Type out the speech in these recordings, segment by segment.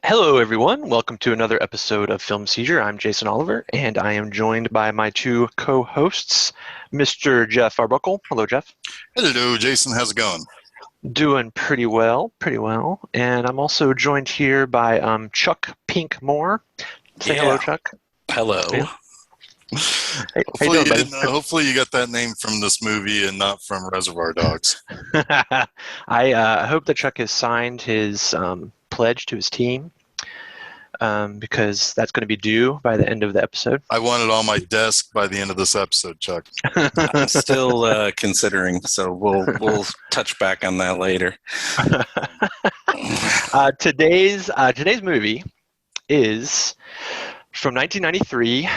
Hello, everyone. Welcome to another episode of Film Seizure. I'm Jason Oliver, and I am joined by my two co-hosts, Mr. Jeff Arbuckle. Hello, Jeff. Hello, Jason. How's it going? Doing pretty well, pretty well. And I'm also joined here by Chuck Pink Moore. Say hello, Yeah. Chuck. Hello. Yeah. Hey, how you doing, buddy? Hopefully you got that name from this movie and not from Reservoir Dogs. I hope that Chuck has signed his pledge to his team because that's going to be due by the end of the episode. I want it on my desk by the end of this episode, Chuck. I'm still considering, so we'll touch back on that later. Today's movie is from 1993.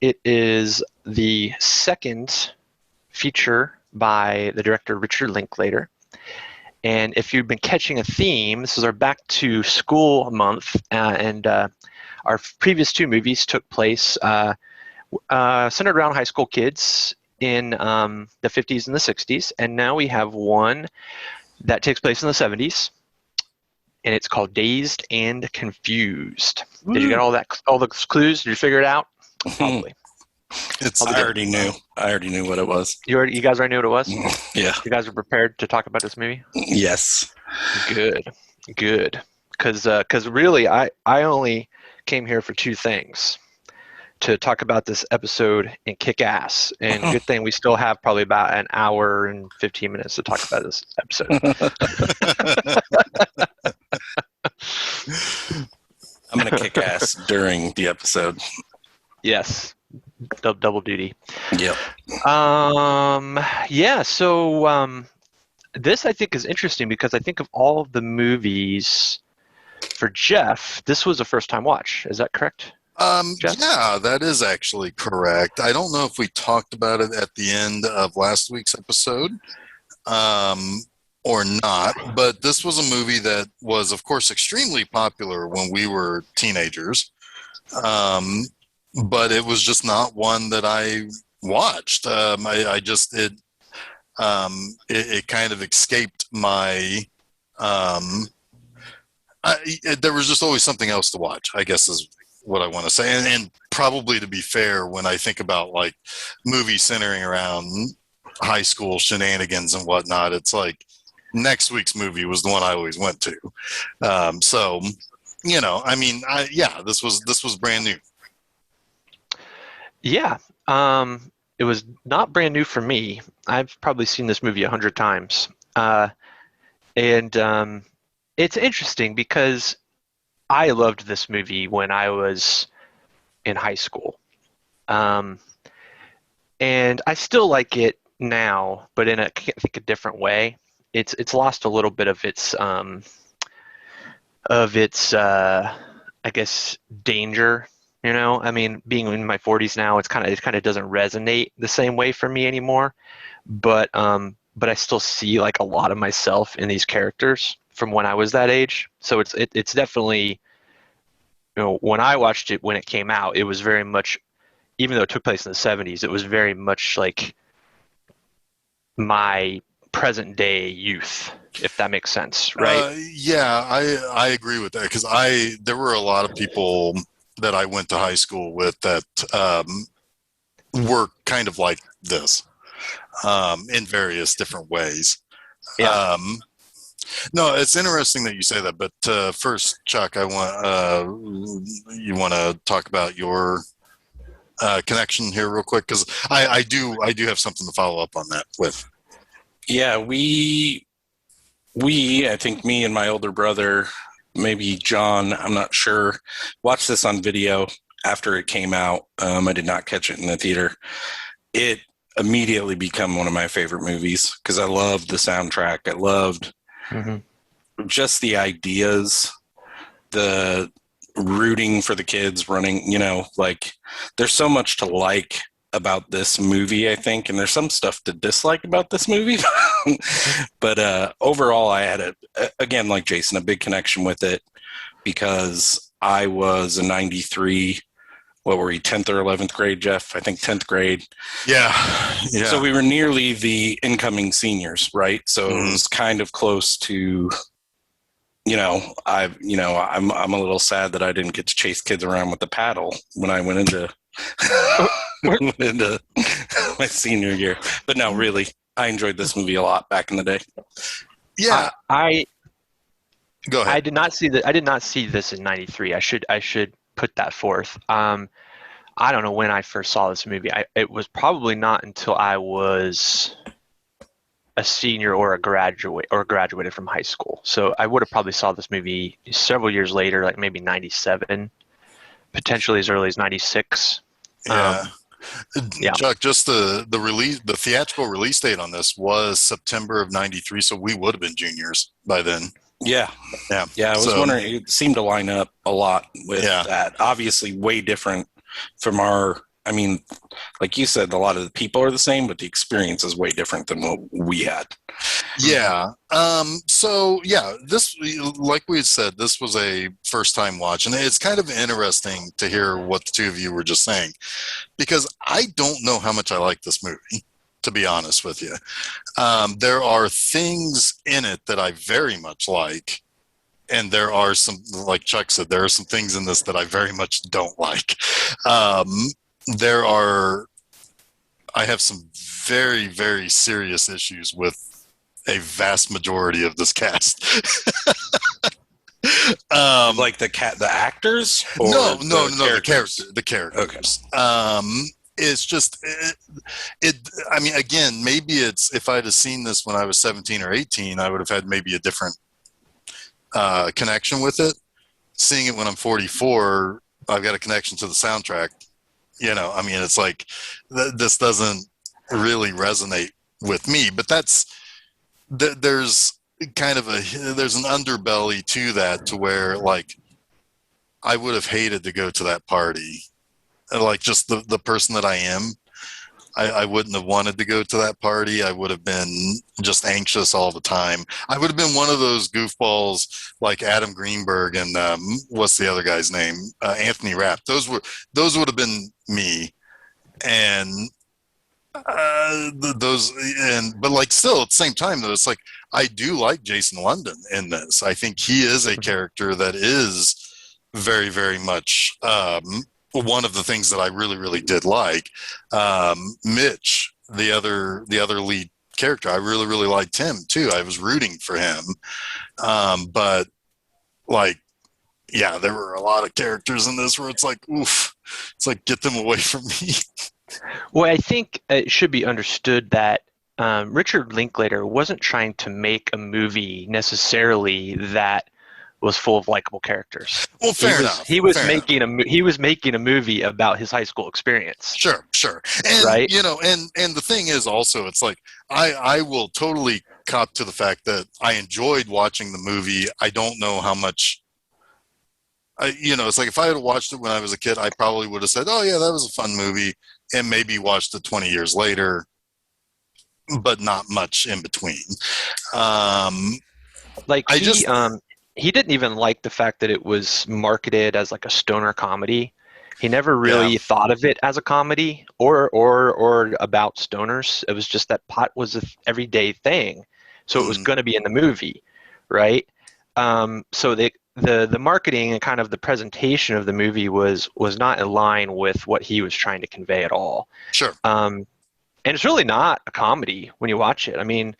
It is the second feature by the director Richard Linklater. And if you've been catching a theme, this is our back to school month, and our previous two movies took place centered around high school kids in the 50s and the 60s, and now we have one that takes place in the 70s, and it's called Dazed and Confused. Woo. Did you get all the clues? Did you figure it out? Probably. I already knew what it was. You guys already knew what it was? Yeah. You guys are prepared to talk about this movie? Yes. Good. Because really, I only came here for two things: to talk about this episode and kick ass. And good thing we still have probably about an hour and 15 minutes to talk about this episode. I'm going to kick ass during the episode. Yes. Double duty. Yep. Yeah, so this I think is interesting because I think of all of the movies for Jeff, this was a first time watch. Is that correct? Jeff? Yeah, that is actually correct. I don't know if we talked about it at the end of last week's episode or not, but this was a movie that was, of course, extremely popular when we were teenagers. But it was just not one that I watched. It kind of escaped my. There was just always something else to watch, I guess is what I want to say. And probably, to be fair, when I think about like movies centering around high school shenanigans and whatnot, it's like next week's movie was the one I always went to. So, this was brand new. Yeah. It was not brand new for me. I've probably seen this movie 100 times. And it's interesting because I loved this movie when I was in high school. And I still like it now, but in I think a different way. It's lost a little bit of its I guess danger. You know, I mean, being in my 40s now, it kind of doesn't resonate the same way for me anymore. But I still see like a lot of myself in these characters from when I was that age. So it's definitely, when I watched it when it came out, it was very much, even though it took place in the 70s, it was very much like my present day youth, if that makes sense, right? Yeah, I agree with that because there were a lot of people that I went to high school with that were kind of like this in various different ways. Yeah. No, it's interesting that you say that. But first, Chuck, you want to talk about your connection here real quick because I do have something to follow up on that with. Yeah, I think me and my older brother, maybe John, I'm not sure, watched this on video after it came out. I did not catch it in the theater. It immediately became one of my favorite movies because I loved the soundtrack. I loved just the ideas, the rooting for the kids running, like there's so much to like about this movie, I think, and there's some stuff to dislike about this movie. But overall, I had, again, like Jason, a big connection with it because I was a 93, what were we, 10th or 11th grade, Jeff? I think 10th grade. Yeah. So we were nearly the incoming seniors, right? So it was kind of close to I'm a little sad that I didn't get to chase kids around with the paddle when I went into went into my senior year. But no, really, I enjoyed this movie a lot back in the day. Yeah. I Go ahead. I did not see that. I did not see this in '93. I should put that forth. I don't know when I first saw this movie. It was probably not until I was a senior or a graduate or graduated from high school. So I would have probably saw this movie several years later, like maybe '97, potentially as early as '96. Yeah. Yeah. Chuck, just the theatrical release date on this was September of '93, so we would have been juniors by then. Yeah. Yeah. I was wondering, it seemed to line up a lot with that. Obviously, way different from I mean, like you said, a lot of the people are the same, but the experience is way different than what we had. Yeah. So yeah, this, like we had said, this was a first time watch, and it's kind of interesting to hear what the two of you were just saying, because I don't know how much I like this movie, to be honest with you. There are things in it that I very much like, and there are some, like Chuck said, there are some things in this that I very much don't like. I have some very, very serious issues with a vast majority of this cast. Like the actors? Or the characters. Okay. It's just I mean, again, maybe it's, if I'd have seen this when I was 17 or 18, I would have had maybe a different connection with it. Seeing it when I'm 44, I've got a connection to the soundtrack. I mean, it's like this doesn't really resonate with me, but there's kind of there's an underbelly to that, to where, like, I would have hated to go to that party. Like, just the person that I am, I wouldn't have wanted to go to that party. I would have been just anxious all the time. I would have been one of those goofballs like Adam Greenberg and what's the other guy's name? Anthony Rapp. Those would have been me. And but like, still at the same time though, it's like, I do like Jason London in this. I think he is a character that is very, very much one of the things that I really, really did like. Mitch, the other lead character, I really, really liked him too. I was rooting for him. But like, yeah, there were a lot of characters in this where it's like, oof, it's like, get them away from me. Well, I think it should be understood that Richard Linklater wasn't trying to make a movie necessarily that was full of likable characters. Well, fair enough. He was making a movie about his high school experience. Sure. And right? And the thing is also, it's like, I will totally cop to the fact that I enjoyed watching the movie. I don't know how much. It's like, if I had watched it when I was a kid, I probably would have said, "Oh yeah, that was a fun movie," and maybe watched it 20 years later, but not much in between. He didn't even like the fact that it was marketed as like a stoner comedy. He never really thought of it as a comedy or about stoners. It was just that pot was an everyday thing, so it was going to be in the movie, right? So the marketing and kind of the presentation of the movie was not in line with what he was trying to convey at all. Sure. And it's really not a comedy when you watch it. I mean,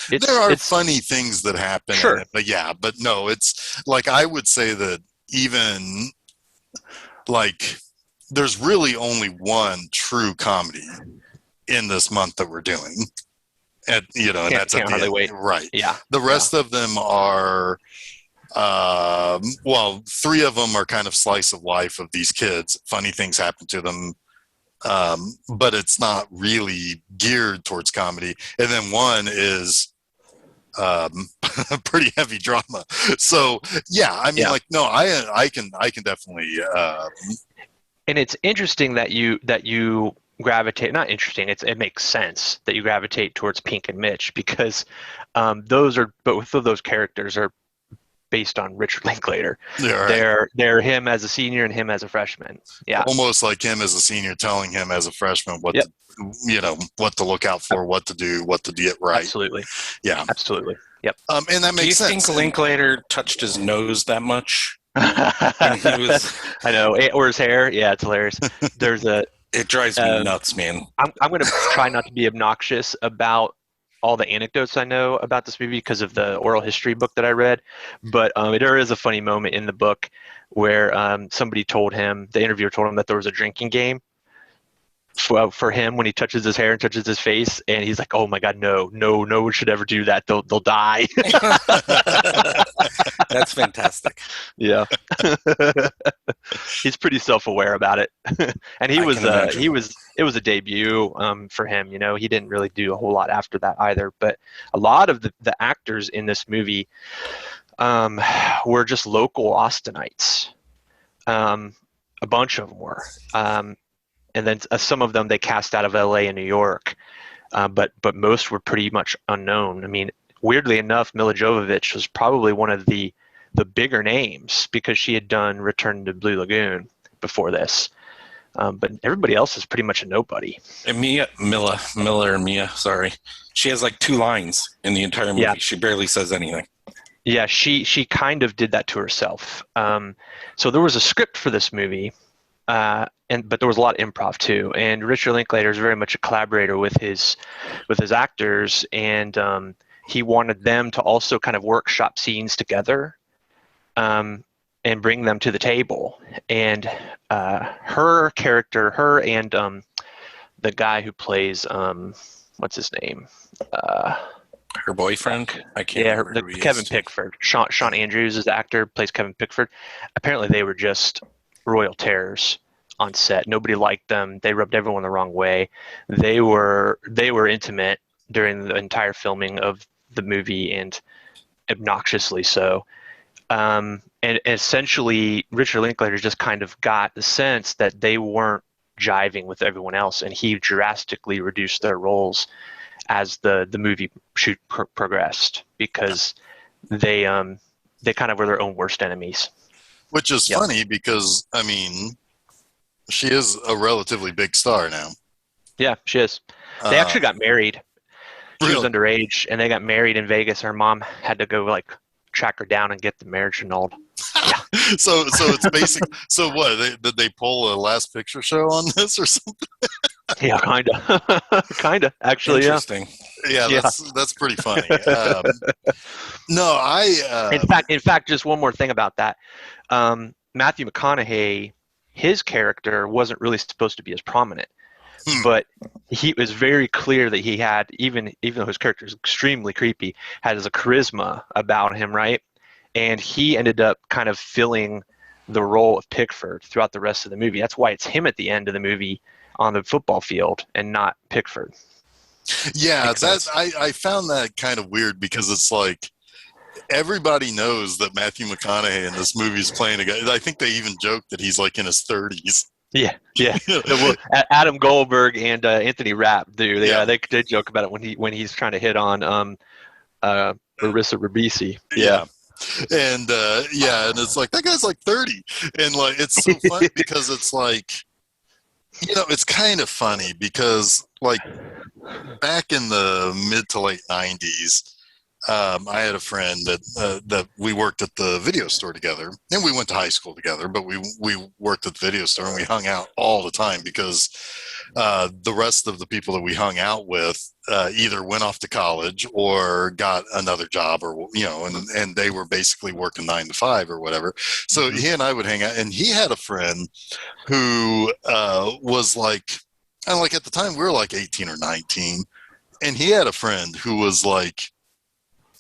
there are funny things that happen. Sure. In it, but no, it's like, I would say that even like, there's really only one true comedy in this month that we're doing. And that's at the end. Wait. Right. Yeah. The rest of them are, three of them are kind of slice of life of these kids. Funny things happen to them. But it's not really geared towards comedy. And then one is pretty heavy drama. So yeah, I mean, like, no, I can definitely. And it's interesting that you gravitate. Not interesting. It makes sense that you gravitate towards Pink and Mitch, because both of those characters are based on Richard Linklater. Yeah, right. They're him as a senior and him as a freshman. Yeah. Almost like him as a senior telling him as a freshman Yep. what to look out for, what to do, what to get right. Absolutely. Yeah. Absolutely. Yep. And that makes sense. Do you think Linklater touched his nose that much? When he was... I know, or his hair. Yeah, it's hilarious. It drives me nuts, man. I'm going to try not to be obnoxious about all the anecdotes I know about this movie because of the oral history book that I read. But there is a funny moment in the book where the interviewer told him that there was a drinking game for him when he touches his hair and touches his face, and he's like, "Oh my God, no one should ever do that. They'll die." That's fantastic. Yeah. He's pretty self-aware about it. And it was a debut for him, he didn't really do a whole lot after that either, but a lot of the actors in this movie were just local Austinites. A bunch of them were. And then some of them they cast out of LA and New York. But most were pretty much unknown. I mean, weirdly enough, Mila Jovovich was probably one of the bigger names because she had done Return to Blue Lagoon before this. But everybody else is pretty much a nobody. And Mia, sorry. She has like 2 lines in the entire movie. Yeah. She barely says anything. Yeah, she kind of did that to herself. So there was a script for this movie, but there was a lot of improv too. And Richard Linklater is very much a collaborator with his actors, and he wanted them to also kind of workshop scenes together. And bring them to the table. And her character, and the guy who plays, what's his name? Her boyfriend? I can't remember. Kevin Pickford. Sean Andrews is the actor, plays Kevin Pickford. Apparently they were just royal terrors on set. Nobody liked them. They rubbed everyone the wrong way. They were intimate during the entire filming of the movie, and obnoxiously so. And essentially, Richard Linklater just kind of got the sense that they weren't jiving with everyone else, and he drastically reduced their roles as the movie shoot progressed, because they kind of were their own worst enemies. Which is funny because, I mean, she is a relatively big star now. Yeah, she is. They actually got married. She was underage, and they got married in Vegas. Her mom had to go track her down and get the marriage annulled. Yeah. So it's basic. So what? Did they pull a Last Picture Show on this or something? Yeah, kinda. Actually, interesting. Yeah, that's pretty funny. No, In fact, just one more thing about that. Matthew McConaughey, his character wasn't really supposed to be as prominent. But he was very clear that he had, even though his character is extremely creepy, had a charisma about him, right? And he ended up kind of filling the role of Pickford throughout the rest of the movie. That's why it's him at the end of the movie on the football field and not Pickford. Yeah, I found that kind of weird because it's like everybody knows that Matthew McConaughey in this movie is playing a guy. I think they even joke that he's like in his 30s. Yeah. Well, Adam Goldberg and Anthony Rapp do. They joke about it when he's trying to hit on Marissa Ribisi. Yeah. And and it's like that guy's like 30, and like it's so funny because it's like, it's kind of funny because like back in the mid to late 90s. I had a friend that we worked at the video store together, and we went to high school together, but we worked at the video store and we hung out all the time because the rest of the people that we hung out with either went off to college or got another job, or and they were basically working 9 to 5 or whatever. So he and I would hang out, and he had a friend who was like, and like at the time we were like 18 or 19, and he had a friend who was like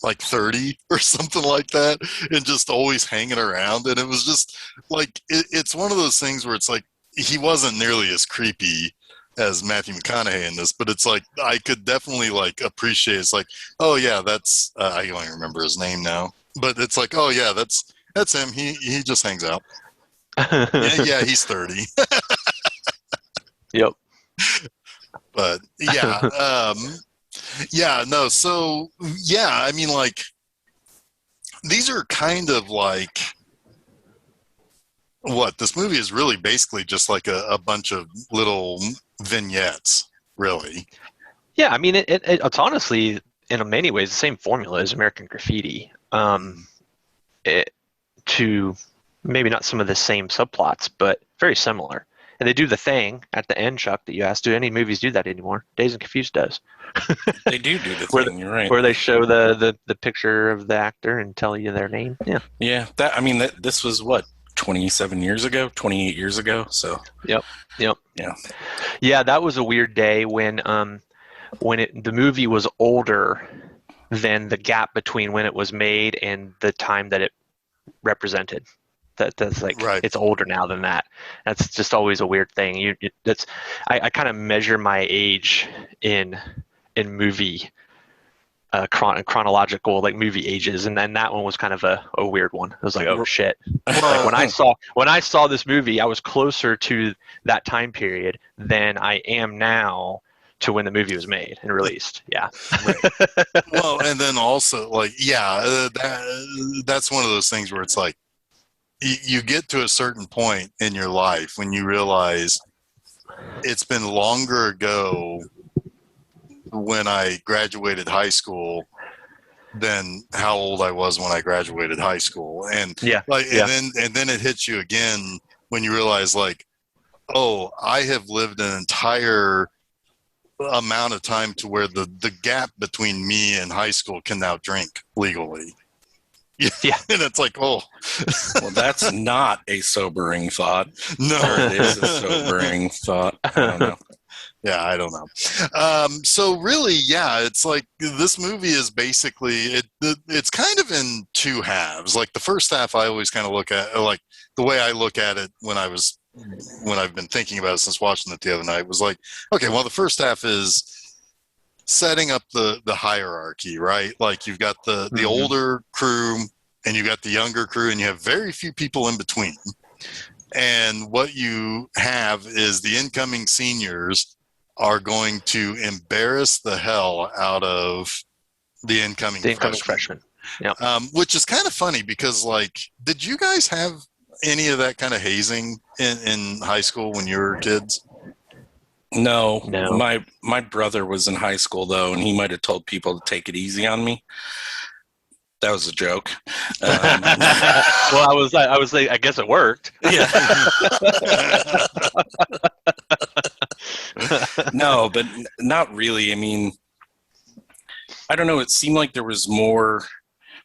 30 or something like that, and just always hanging around. And it was just like, it's one of those things where it's like, he wasn't nearly as creepy as Matthew McConaughey in this, but it's like, I could definitely like appreciate, it's like, oh yeah, that's, I don't even remember his name now, but it's like, oh yeah, that's him. He just hangs out. yeah, he's 30. Yep. But yeah, so yeah, I mean, like, these are kind of like what this movie is really basically just like a bunch of little vignettes, really. Yeah, I mean, it's honestly, in many ways, the same formula as American Graffiti. To maybe not some of the same subplots, but very similar. And they do the thing at the end, Chuck, that you asked. Do any movies do that anymore? Dazed and Confused does. They do the where thing. You're right. where they show the picture of the actor and tell you their name. Yeah. Yeah. This was what, 27 years ago, 28 years ago. So. Yep. Yeah. Yeah, that was a weird day when the movie was older than the gap between when it was made and the time that it represented. That's like Right. It's older now than that. That's just always a weird thing. I kind of measure my age in movie chronological, like movie ages, and then that one was kind of a weird one. I was like, oh shit. Like when I saw this movie, I was closer to that time period than I am now to when the movie was made and released. Yeah. Well, and then also that's one of those things where it's like you get to a certain point in your life when you realize it's been longer ago when I graduated high school than how old I was when I graduated high school. And and then it hits you again when you realize like, oh, I have lived an entire amount of time to where the gap between me and high school can now drink legally. Yeah. And it's like, oh. Well, that's not a sobering thought. No. Or it is a sobering thought. I don't know. Yeah, I don't know. So really, yeah, it's like this movie is basically, it's kind of in two halves. Like the first half I always kind of look at, like the way I look at it when I've been thinking about it since watching it the other night was like, okay, well, the first half is setting up the hierarchy, right? Like you've got the older crew and you got the younger crew and you have very few people in between. And what you have is the incoming seniors are going to embarrass the hell out of the incoming freshmen. Yeah. Which is kind of funny because, like, did you guys have any of that kind of hazing in high school when you were kids? No. My brother was in high school though, and he might have told people to take it easy on me. That was a joke. Well, I was like, I guess it worked. Yeah. No, but not really. I mean, I don't know. It seemed like there was more,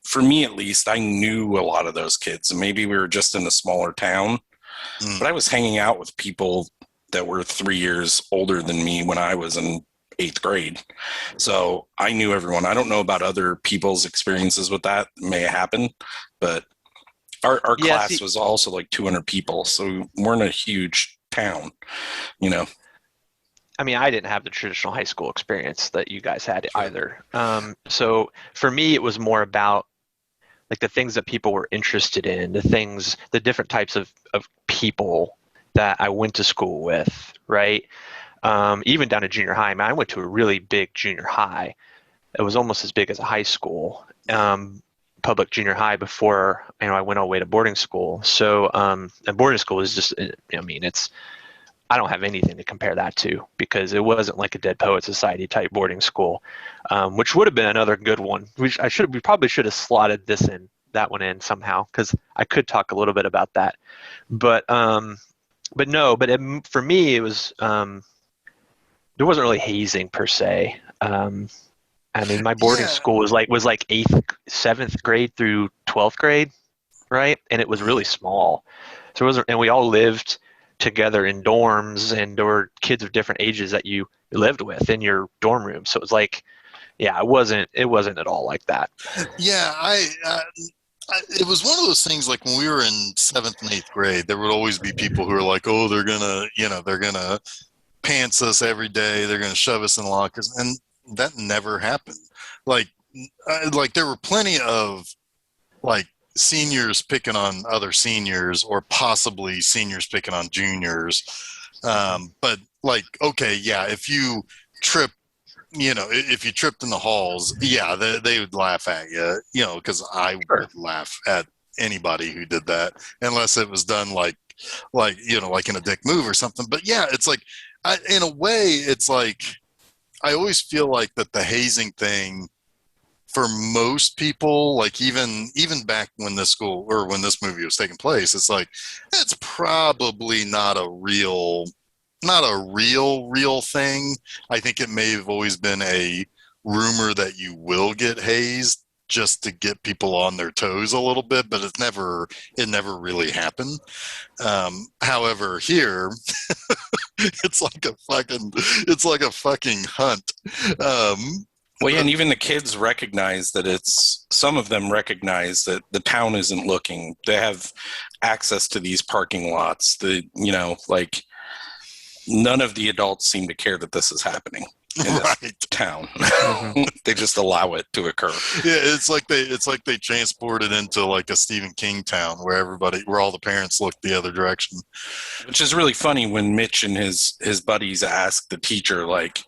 for me at least. I knew a lot of those kids, and maybe we were just in a smaller town. But I was hanging out with people that were 3 years older than me when I was in 8th grade. So I knew everyone. I don't know about other people's experiences with that. It may happen, but our class was also like 200 people. So we weren't a huge town, you know. I mean, I didn't have the traditional high school experience that you guys had either. So for me, it was more about like the things that people were interested in, the different types of people that I went to school with, right? Even down to junior high. I mean, I went to a really big junior high. It was almost as big as a high school, public junior high before, I went all the way to boarding school. So, and boarding school is just, I mean, I don't have anything to compare that to because it wasn't like a Dead Poet Society type boarding school, which would have been another good one. We probably should have slotted that one in somehow because I could talk a little bit about that. But for me, it was, there wasn't really hazing per se. I mean, my boarding school was like 7th grade through 12th grade, right? And it was really small. So it wasn't, and we all lived together in dorms, and there were kids of different ages that you lived with in your dorm room. So it was like, yeah, it wasn't at all like that. Yeah, it was one of those things like when we were in 7th and 8th grade, there would always be people who are like, oh, they're gonna pants us every day. They're going to shove us in lockers. And that never happened. Like there were plenty of like seniors picking on other seniors or possibly seniors picking on juniors. But like, okay, yeah, if you trip, if you tripped in the halls, yeah, they would laugh at you, because I would laugh at anybody who did that, unless it was done like in a dick move or something. But yeah, it's like, in a way, it's like, I always feel like that the hazing thing for most people, like even back when this movie was taking place, it's like, it's probably not a real thing. I think it may have always been a rumor that you will get hazed just to get people on their toes a little bit, but it never really happened. However, here it's like a fucking hunt. Well, yeah, and even the kids recognize that some of them recognize that the town isn't looking. They have access to these parking lots. Like, none of the adults seem to care that this is happening in this town. Mm-hmm. They just allow it to occur. Yeah, it's like they transported into like a Stephen King town where all the parents look the other direction. Which is really funny when Mitch and his buddies ask the teacher, like,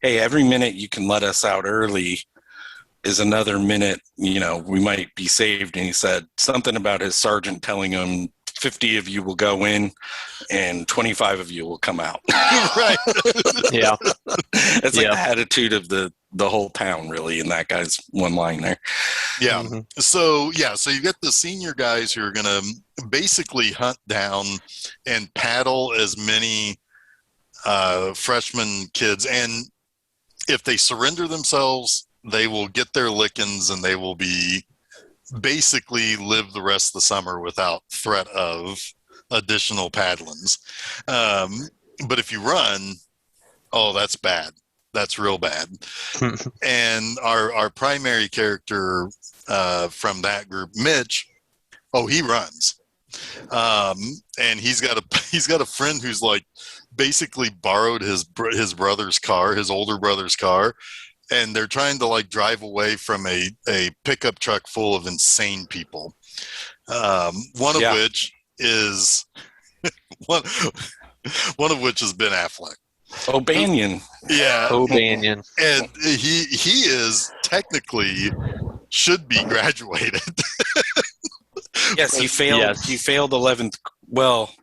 hey, every minute you can let us out early is another minute, we might be saved. And he said something about his sergeant telling him 50 of you will go in and 25 of you will come out. Right. Yeah. It's like the attitude of the whole town, really, in that guy's one line there. Yeah. Mm-hmm. So you get the senior guys who are going to basically hunt down and paddle as many freshman kids. And if they surrender themselves, they will get their lickings and they will be basically live the rest of the summer without threat of additional paddlings. But if you run, that's bad. That's real bad. And our primary character from that group, Mitch, he runs. And he's got a friend who's like basically borrowed his brother's car, his older brother's car, and they're trying to like drive away from a pickup truck full of insane people. One of which is one of which is Ben Affleck. O'Banion. Yeah. O'Banion. And he is technically should be graduated. Yes, he failed. Yes. He failed 11th. Well,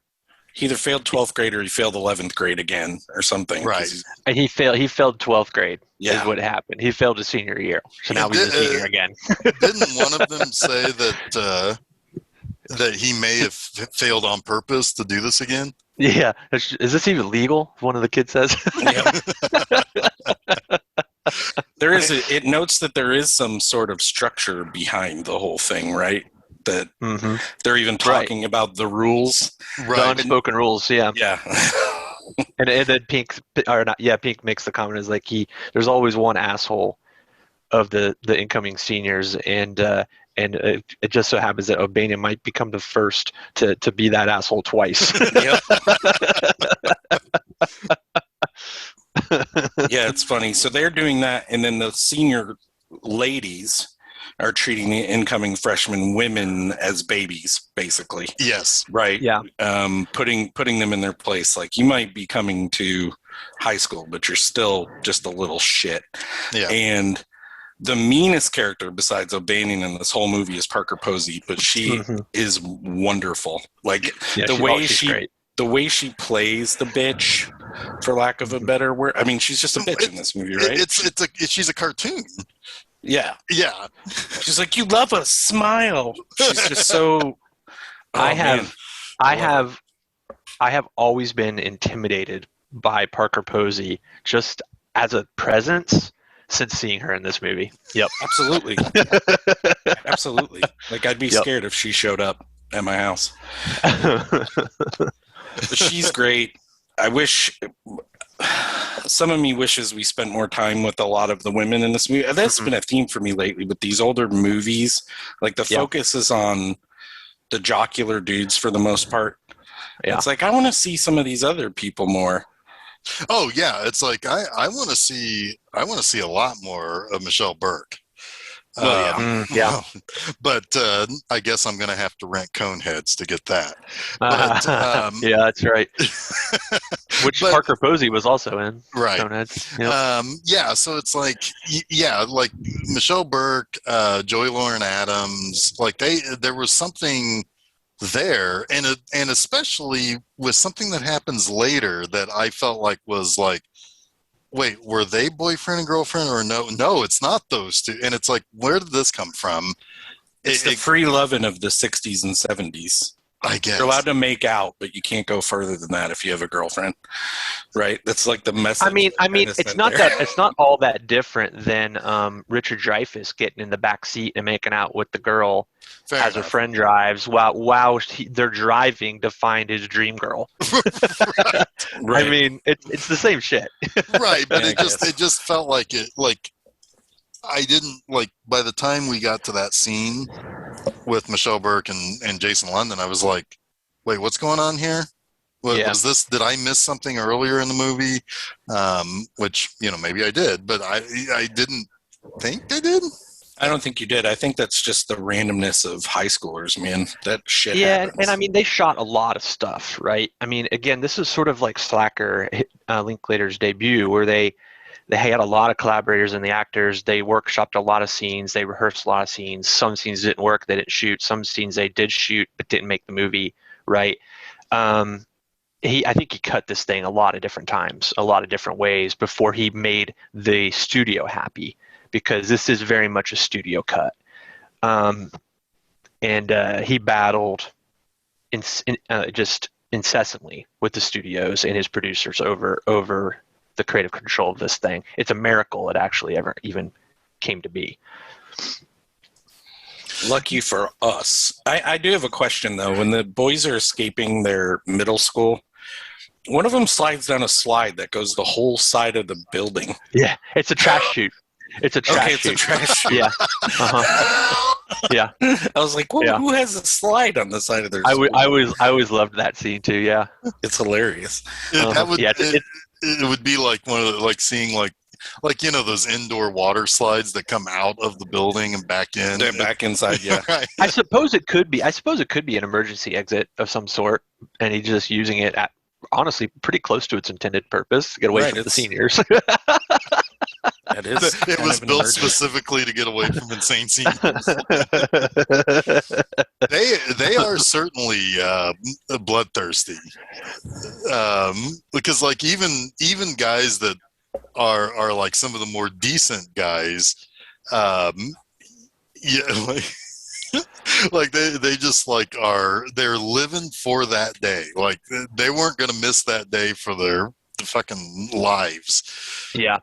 he either failed 12th grade or he failed 11th grade again or something. Right. And he failed 12th grade. Yeah. Is what happened. He failed his senior year. So now he's a senior again. Didn't one of them say that he may have failed on purpose to do this again? Yeah. Is this even legal? One of the kids says. There is it notes that there is some sort of structure behind the whole thing, right? That they're even talking about the rules. Right. The unspoken rules, yeah. Yeah. and then Pink makes the comment is like there's always one asshole of the incoming seniors, and it just so happens that O'Banion might become the first to be that asshole twice. Yep. Yeah, it's funny. So they're doing that, and then the senior ladies are treating the incoming freshman women as babies, basically. Yes. Right. Yeah. Putting them in their place. Like, you might be coming to high school, but you're still just a little shit. Yeah. And the meanest character besides O'Banion in this whole movie is Parker Posey, but she is wonderful. Like, the way she plays the bitch, for lack of a better word. I mean, she's just a bitch in this movie, right? She's a cartoon. Yeah. Yeah. She's like, you love us, smile. She's just so. I have always been intimidated by Parker Posey just as a presence since seeing her in this movie. Yep. Absolutely. Absolutely. Like, I'd be scared if she showed up at my house. But she's great. I wish some of me wishes we spent more time with a lot of the women in this movie. That's been a theme for me lately with these older movies. Like, the focus is on the jocular dudes for the most part. Yeah. It's like, I want to see some of these other people more. Oh yeah, it's like I want to see a lot more of Michelle Burke. Well, yeah. But I guess I'm going to have to rent Coneheads to get that. But Yeah, that's right. Which but- Parker Posey was also in. right. Coneheads. Yep. Yeah, so it's like, yeah, like Michelle Burke, Joey Lauren Adams, like there was something there, and especially with something that happens later that I felt like was like, wait, were they boyfriend and girlfriend or no, it's not those two. And it's like, where did this come from? it's the free loving of the 60s and 70s. I guess You're allowed to make out, but you can't go further than that if you have a girlfriend, right? That's like the message. I mean, kinda it's sent not there. that it's not all that different than Richard Dreyfuss getting in the back seat and making out with the girl fair as her enough. friend drives while they're driving to find his dream girl. Right. I mean, it's the same shit. Right, but Yeah, I it just felt like it, like I didn't like by the time we got to that scene with Michelle Burke and Jason London, I was like, wait, what's going on here? What Yeah. was this? Did I miss something earlier in the movie? Which, maybe I did, but I didn't think I did. I don't think you did. I think that's just the randomness of high schoolers, man. That shit Yeah, happens. and I mean, they shot a lot of stuff, right? I mean, again, this is sort of like Slacker, Linklater's debut, where they had a lot of collaborators and the actors. They workshopped a lot of scenes. They rehearsed a lot of scenes. Some scenes didn't work. They didn't shoot. Some scenes they did shoot but didn't make the movie, right? I think he cut this thing a lot of different times, a lot of different ways before he made the studio happy, because this is very much a studio cut. And he battled just incessantly with the studios and his producers over the creative control of this thing. It's a miracle it actually ever even came to be. Lucky for us. I do have a question, though. When the boys are escaping their middle school, one of them slides down a slide that goes the whole side of the building. Yeah, it's a trash chute. It's a trash Okay, it's a chute. trash chute. Yeah. Uh-huh. Yeah. I was like, well, Yeah. who has a slide on the side of their I school? always loved that scene too. Yeah. It's hilarious. That would Yeah, it would be like one of the, like seeing like those indoor water slides that come out of the building and back in. They're back inside, yeah. Right. I suppose it could be an emergency exit of some sort, and he's just using it at honestly pretty close to its intended purpose to get away Right, from the it's- seniors. That is. It kind was of an built emergency. specifically to get away from insane scenes. They are certainly bloodthirsty, because like even guys that are like some of the more decent guys, yeah, like they just like they're living for that day. Like they weren't gonna miss that day for their fucking lives. Yeah.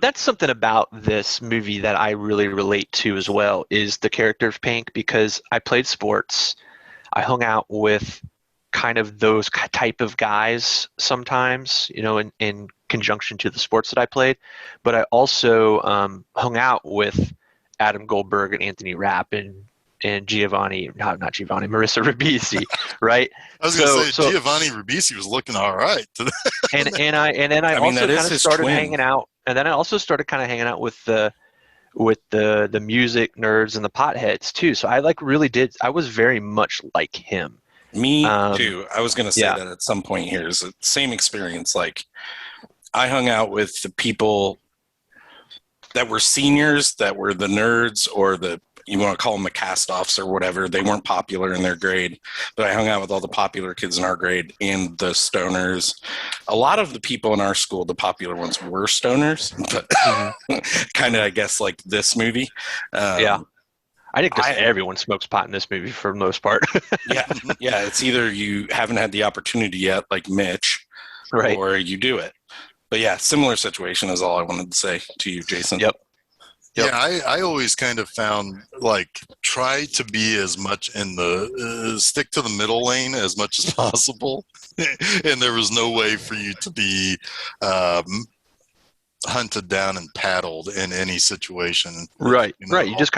That's something about this movie that I really relate to as well, is the character of Pink, because I played sports. I hung out with kind of those type of guys sometimes, in conjunction to the sports that I played. But I also hung out with Adam Goldberg and Anthony Rapp and Marissa Ribisi, right? I was gonna say So- Giovanni Ribisi was looking all right. and then I I mean, also that is kind of his started twin. hanging out, and then I also started kind of hanging out with the music nerds and the potheads too. So I I was very much like him. Me too. I was going to say yeah. that at some point here is the same experience. Like, I hung out with the people that were seniors, that were the nerds, or you want to call them the cast-offs or whatever. They weren't popular in their grade, but I hung out with all the popular kids in our grade and the stoners. A lot of the people in our school, the popular ones, were stoners, but kind of, I guess, like this movie. Yeah. I think everyone smokes pot in this movie for the most part. yeah. It's either you haven't had the opportunity yet, like Mitch, Right. or you do it. But yeah, similar situation is all I wanted to say to you, Jason. Yep. Yeah, I always kind of found like try to be as much in the stick to the middle lane as much as possible, and there was no way for you to be hunted down and paddled in any situation. Right. Right. You just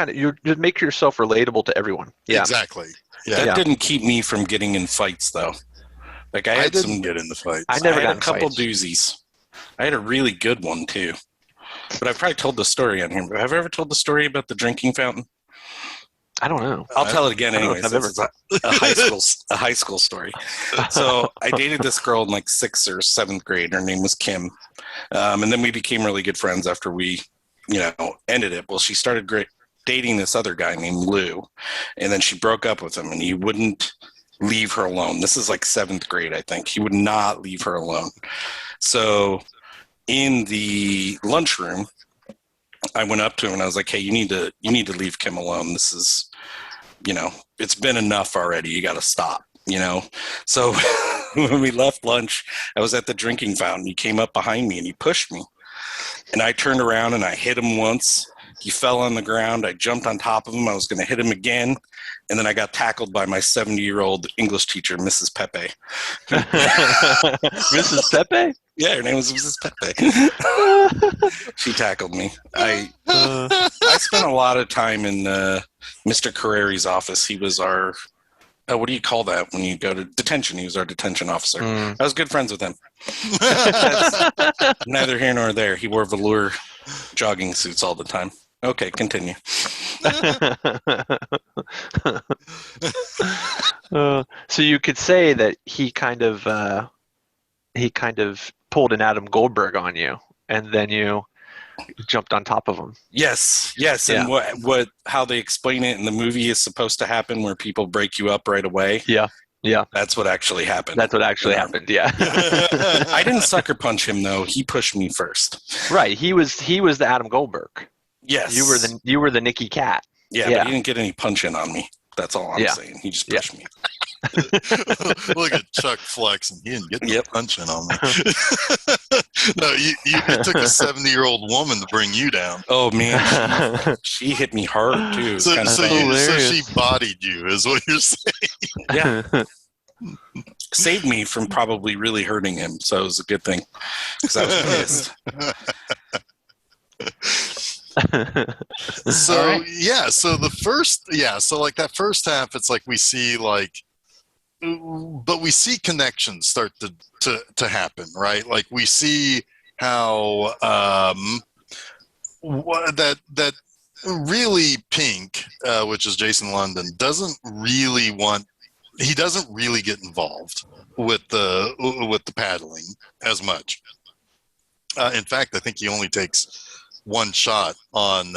make yourself relatable to everyone. Yeah. Exactly. Yeah, That didn't keep me from getting in fights, though. Like I didn't some get in the fights. I never I got had in a couple fights. doozies. I had a really good one too. but I've probably told the story on here. Have I ever told the story about the drinking fountain? I don't know. I'll tell it again I don't know anyway. if I've ever. It's a high school story. So I dated this girl in like 6th or 7th grade. Her name was Kim, and then we became really good friends after we, ended it. Well, she started dating this other guy named Lou, and then she broke up with him, and he wouldn't leave her alone. This is like 7th grade, I think. He would not leave her alone. So in the lunchroom, I went up to him and I was like, "Hey, you need to leave Kim alone. This is, it's been enough already. You got to stop." So when we left lunch, I was at the drinking fountain. He came up behind me and he pushed me, and I turned around and I hit him once. He fell on the ground. I jumped on top of him. I was going to hit him again, and then I got tackled by my 70-year-old English teacher, Mrs. Pepe. Mrs. Pepe? Yeah, her name was Mrs. Pepe. She tackled me. I spent a lot of time in Mr. Carreri's office. He was our, what do you call that when you go to detention? He was our detention officer. I was good friends with him. That's neither here nor there. He wore velour jogging suits all the time. Okay, continue. So you could say that he kind of pulled an Adam Goldberg on you, and then you jumped on top of him. Yes. Yeah. And what how they explain it in the movie is supposed to happen, where people break you up right away. Yeah. That's what actually happened. That's what actually happened. Yeah. I didn't sucker punch him though. He pushed me first. Right. He was the Adam Goldberg. Yes. You were the Nicky Cat. Yeah, but he didn't get any punching on me. That's all I'm saying. He just pushed me. Look at Chuck flexing. He didn't get the punching on me. No, it took a 70-year-old woman to bring you down. Oh man, she hit me hard too. So she bodied you, is what you're saying. Yeah. Saved me from probably really hurting him, so it was a good thing because I was pissed. So so like that first half, it's like we see but we see connections start to happen, right? Like we see how that really Pink, which is Jason London, doesn't really get involved with the paddling as much. In fact, I think he only takes one shot on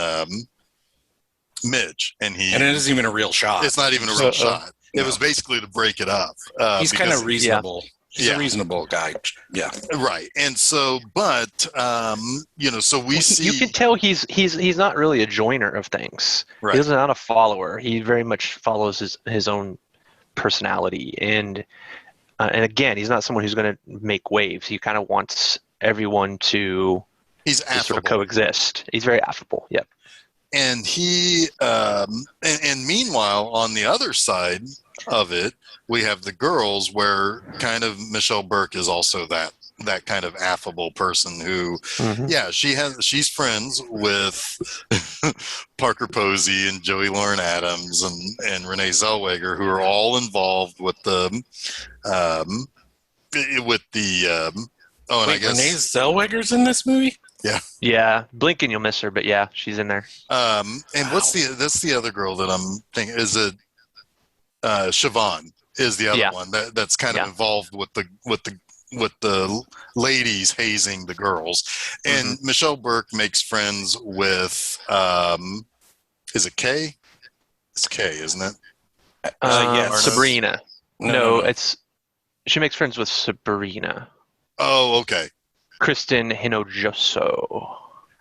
Mitch, and it isn't even a real shot. It's not even a real shot. It was basically to break it up. He's kind of reasonable. He's a reasonable guy. Yeah. Right. And so, but so we see. You can tell he's not really a joiner of things. Right. He's not a follower. He very much follows his own personality, and again, he's not someone who's going to make waves. He kind of wants everyone to. He's affable. Sort of coexist. He's very affable. Yep. And he, and meanwhile, on the other side of it, we have the girls, where kind of Michelle Burke is also that kind of affable person who, she's friends with Parker Posey and Joey Lauren Adams and Renee Zellweger, who are all involved with the I guess Renee Zellweger's in this movie. Yeah. Blink and you'll miss her, but yeah, she's in there. And that's the other girl that I'm thinking. Is it Siobhan is the other one that's kind of involved with the ladies hazing the girls, and Michelle Burke makes friends with is it Kay? It's Kay, isn't it? Sabrina. No, it's she makes friends with Sabrina. Oh, okay. Kristen Hinojoso.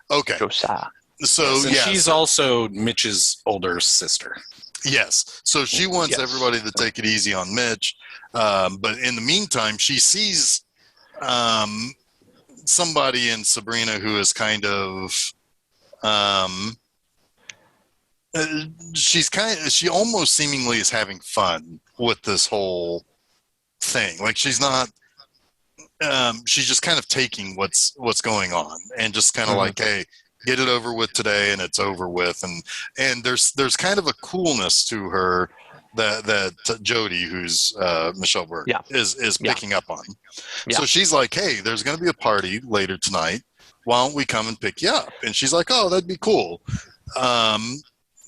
Okay. Josa. So she's also Mitch's older sister. Yes. So she wants everybody to take it easy on Mitch, but in the meantime, she sees somebody in Sabrina who is kind of she almost seemingly is having fun with this whole thing. Like she's not. She's just kind of taking what's going on and just kind of like, hey, get it over with today and it's over with. And there's kind of a coolness to her that Jody, who's Michelle Burke, is picking up on. Yeah. So she's like, hey, there's going to be a party later tonight why don't we come and pick you up? And she's like, oh, that'd be cool.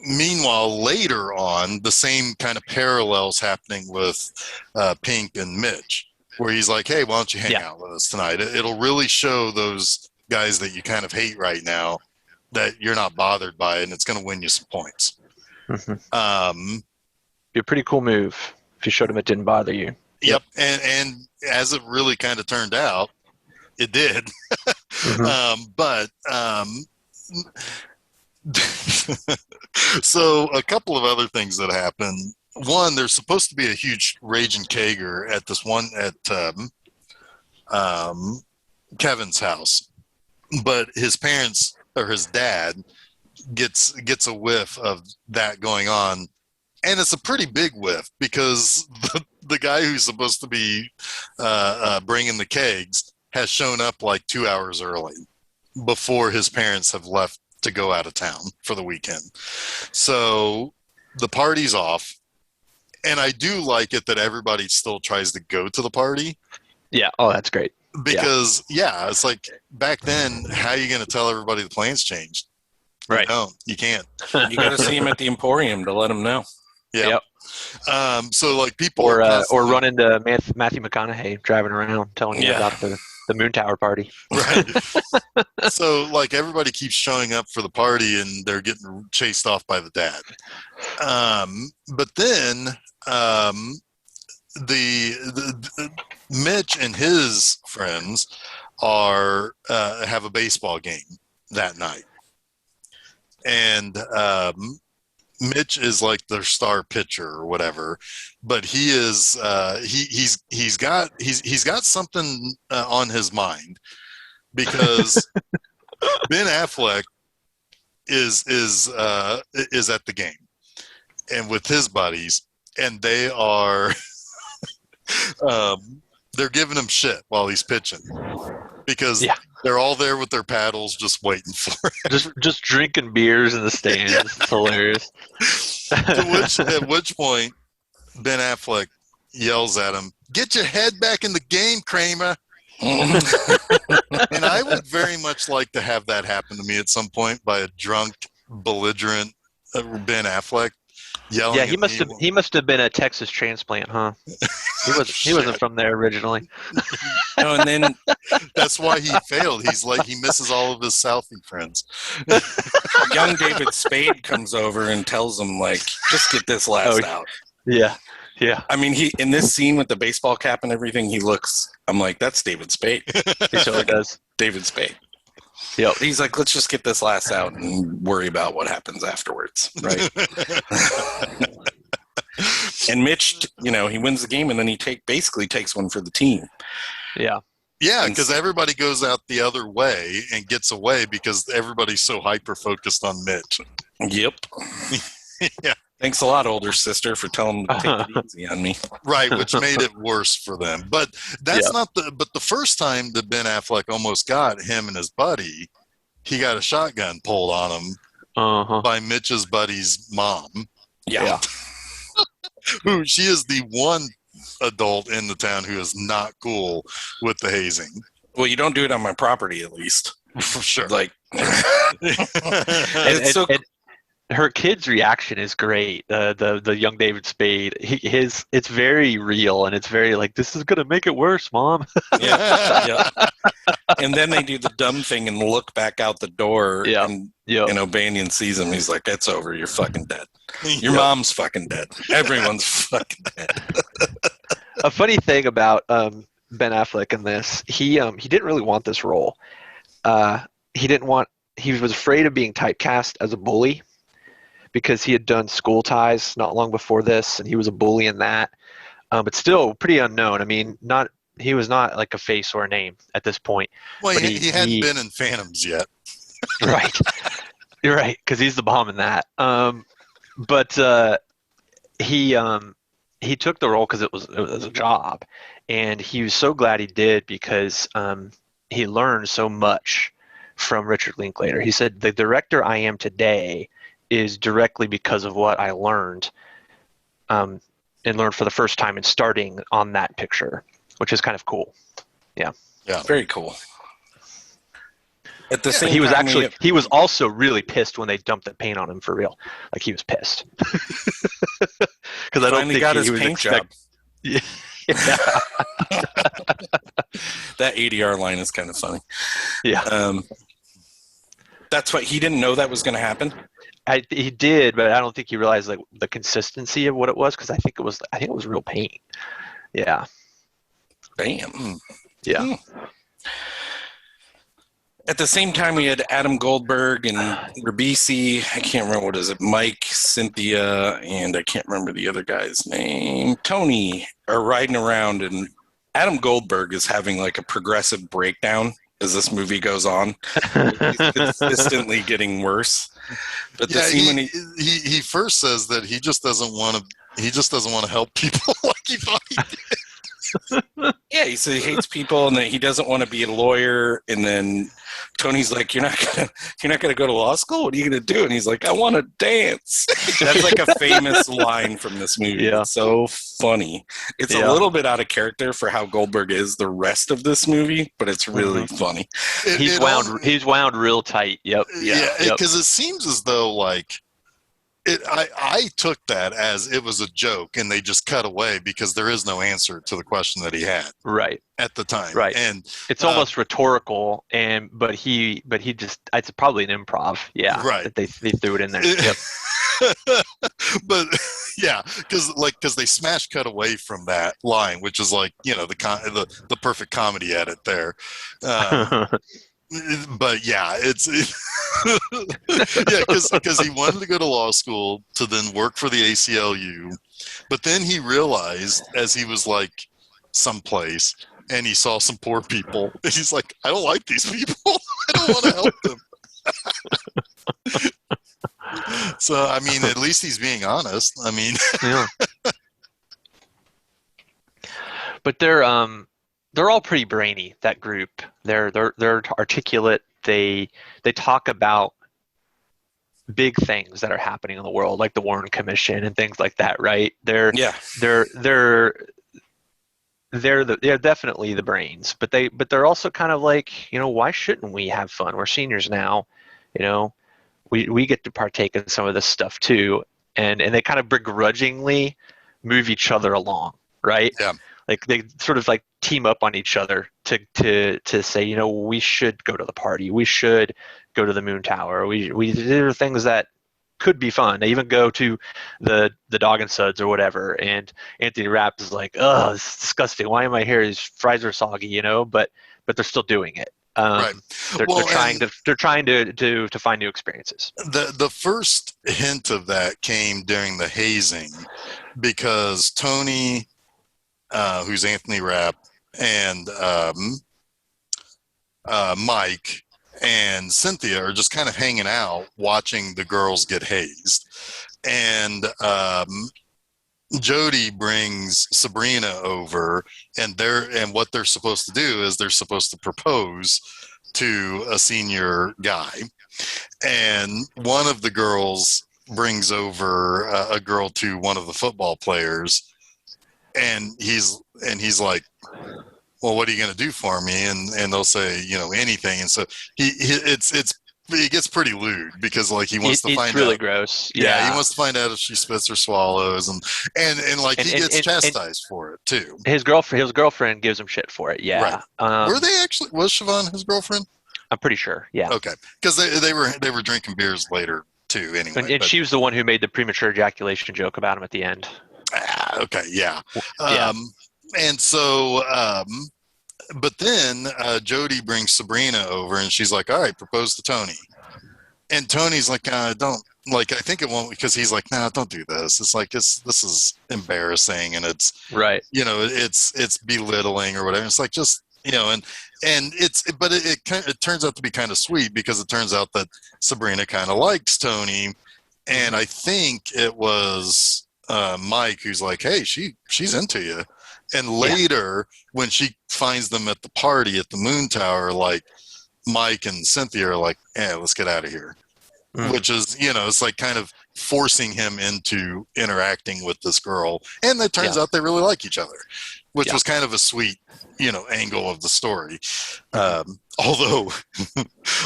Meanwhile, later on, the same kind of parallels happening with Pink and Mitch, where he's like, hey, why don't you hang out with us tonight? It'll really show those guys that you kind of hate right now that you're not bothered by it, and it's going to win you some points. Be a pretty cool move if you showed him it didn't bother you. Yep. And as it really kind of turned out, it did. So a couple of other things that happen. One, there's supposed to be a huge raging kegger at this one at Kevin's house, but his parents or his dad gets a whiff of that going on, and it's a pretty big whiff because the guy who's supposed to be bringing the kegs has shown up like 2 hours early before his parents have left to go out of town for the weekend. So the party's off, and I do like it that everybody still tries to go to the party. Yeah. Oh, that's great. Because, it's like back then, how are you going to tell everybody the plans changed? Right. No, you can't. You got to see him at the Emporium to let him know. Yep. So like people or run into Matthew McConaughey driving around telling you about the Moon Tower party. Right. So like everybody keeps showing up for the party and they're getting chased off by the dad. But then the Mitch and his friends are have a baseball game that night, and Mitch is like their star pitcher or whatever, but he is he's got something on his mind because Ben Affleck is at the game and with his buddies, and they are they're giving him shit while he's pitching because they're all there with their paddles just waiting for it. Just drinking beers in the stands. It's hilarious. At which point Ben Affleck yells at him, "Get your head back in the game, Kramer." And I would very much like to have that happen to me at some point by a drunk, belligerent Ben Affleck yelling. Yeah, he must have been a Texas transplant, huh? He wasn't from there originally. No, and then that's why he failed. He misses all of his Southie friends. Young David Spade comes over and tells him, like, just get this last out. Yeah. Yeah. I mean, he in this scene with the baseball cap and everything, I'm like, that's David Spade. He totally does. David Spade. Yep. He's like, let's just get this last out and worry about what happens afterwards. Right. And Mitch, he wins the game and then he basically takes one for the team. Yeah. Yeah, because everybody goes out the other way and gets away because everybody's so hyper-focused on Mitch. Yep. Yeah. Thanks a lot, older sister, for telling them to take it easy on me. Right, which made it worse for them. But that's not but the first time that Ben Affleck almost got him and his buddy, he got a shotgun pulled on him by Mitch's buddy's mom. Yeah. Who she is the one adult in the town who is not cool with the hazing. Well, you don't do it on my property, at least. For sure. Like, her kid's reaction is great. The young David Spade, it's very real, and it's very like, this is gonna make it worse, Mom. Yeah. And then they do the dumb thing and look back out the door, and O'Banion sees him. He's like, "It's over. You're fucking dead. Your mom's fucking dead. Everyone's fucking dead." A funny thing about Ben Affleck in this, he didn't really want this role. He was afraid of being typecast as a bully, because he had done School Ties not long before this, and he was a bully in that. But still pretty unknown. I mean, he was not like a face or a name at this point. Well, he hadn't been in Phantoms yet. Right. You're right, because he's the bomb in that. But he took the role because it was a job, and he was so glad he did because he learned so much from Richard Linklater. He said, "The director I am today is directly because of what I learned, and learned for the first time in starting on that picture," which is kind of cool. Yeah. Very cool. At the Yeah. same He was time, he was also really pissed when they dumped the paint on him for real. Like he was pissed because I don't finally think got he his was paint job. Yeah. That ADR line is kind of funny. Yeah. That's what he didn't know that was going to happen. He did, but I don't think he realized like the consistency of what it was because I think it was real paint. Yeah. Damn. Yeah. At the same time, we had Adam Goldberg and Ribisi. I can't remember what is it. Mike, Cynthia, and I can't remember the other guy's name. Tony are riding around, and Adam Goldberg is having like a progressive breakdown as this movie goes on. He's consistently getting worse. But the scene when he first says that he just doesn't want to help people like he thought he did. Yeah, he said he hates people and that he doesn't want to be a lawyer. And then Tony's like, "You're not gonna go to law school? What are you gonna do?" And he's like, "I want to dance." That's like a famous line from this movie. Yeah. It's so funny. It's a little bit out of character for how Goldberg is the rest of this movie, but it's really funny. He's wound real tight. Yep. Yeah, because it seems as though like I took that as it was a joke and they just cut away because there is no answer to the question that he had at the time. Right. And it's almost rhetorical but he just it's probably an improv. Yeah. Right. That they threw it in there. Yep. But yeah, because they smash cut away from that line, which is like, you know, the perfect comedy edit there. But yeah, yeah, because he wanted to go to law school to then work for the ACLU, but then he realized as he was like someplace and he saw some poor people, he's like, I don't like these people. I don't want to help them. So I mean, at least he's being honest. I mean, yeah. But they're all pretty brainy, that group. They're articulate. They talk about big things that are happening in the world, like the Warren Commission and things like that, right? They're definitely the brains, but they're also kind of like, you know, why shouldn't we have fun? We're seniors now, you know, we get to partake in some of this stuff too, and they kind of begrudgingly move each other along, right? Yeah. Like they sort of like team up on each other to say, you know, we should go to the party. We should go to the moon tower. There are things that could be fun. They even go to the Dog and Suds or whatever. And Anthony Rapp is like, oh, this is disgusting. Why am I here? These fries are soggy, you know, but they're still doing it. Right. They're trying to find new experiences. The first hint of that came during the hazing because Tony, who's Anthony Rapp, and Mike and Cynthia are just kind of hanging out watching the girls get hazed. And Jody brings Sabrina over, and what they're supposed to do is they're supposed to propose to a senior guy. And one of the girls brings over a girl to one of the football players, and he's like, well, what are you going to do for me? And they'll say, you know, anything. And so it gets pretty lewd because like he wants to find out. It's really gross. Yeah, he wants to find out if she spits or swallows, and like he gets chastised for it too. His girlfriend gives him shit for it. Yeah. Right. Was Siobhan his girlfriend? I'm pretty sure. Yeah. Okay, because they were drinking beers later too. Anyway, and she was the one who made the premature ejaculation joke about him at the end. Okay. Yeah. Yeah. And so, but then Jody brings Sabrina over, and she's like, "All right, propose to Tony." And Tony's like, "Don't like. I think it won't," because he's like, "No, don't do this. It's like this is embarrassing, and it's right. You know, it's belittling or whatever. It's like just you know, and it turns out to be kind of sweet because it turns out that Sabrina kind of likes Tony, and I think it was Mike who's like, "Hey, she's into you." And later, when she finds them at the party at the Moon Tower, like Mike and Cynthia are like, "Yeah, let's get out of here," which is, you know, it's like kind of forcing him into interacting with this girl. And it turns out they really like each other, which was kind of a sweet, angle of the story. Although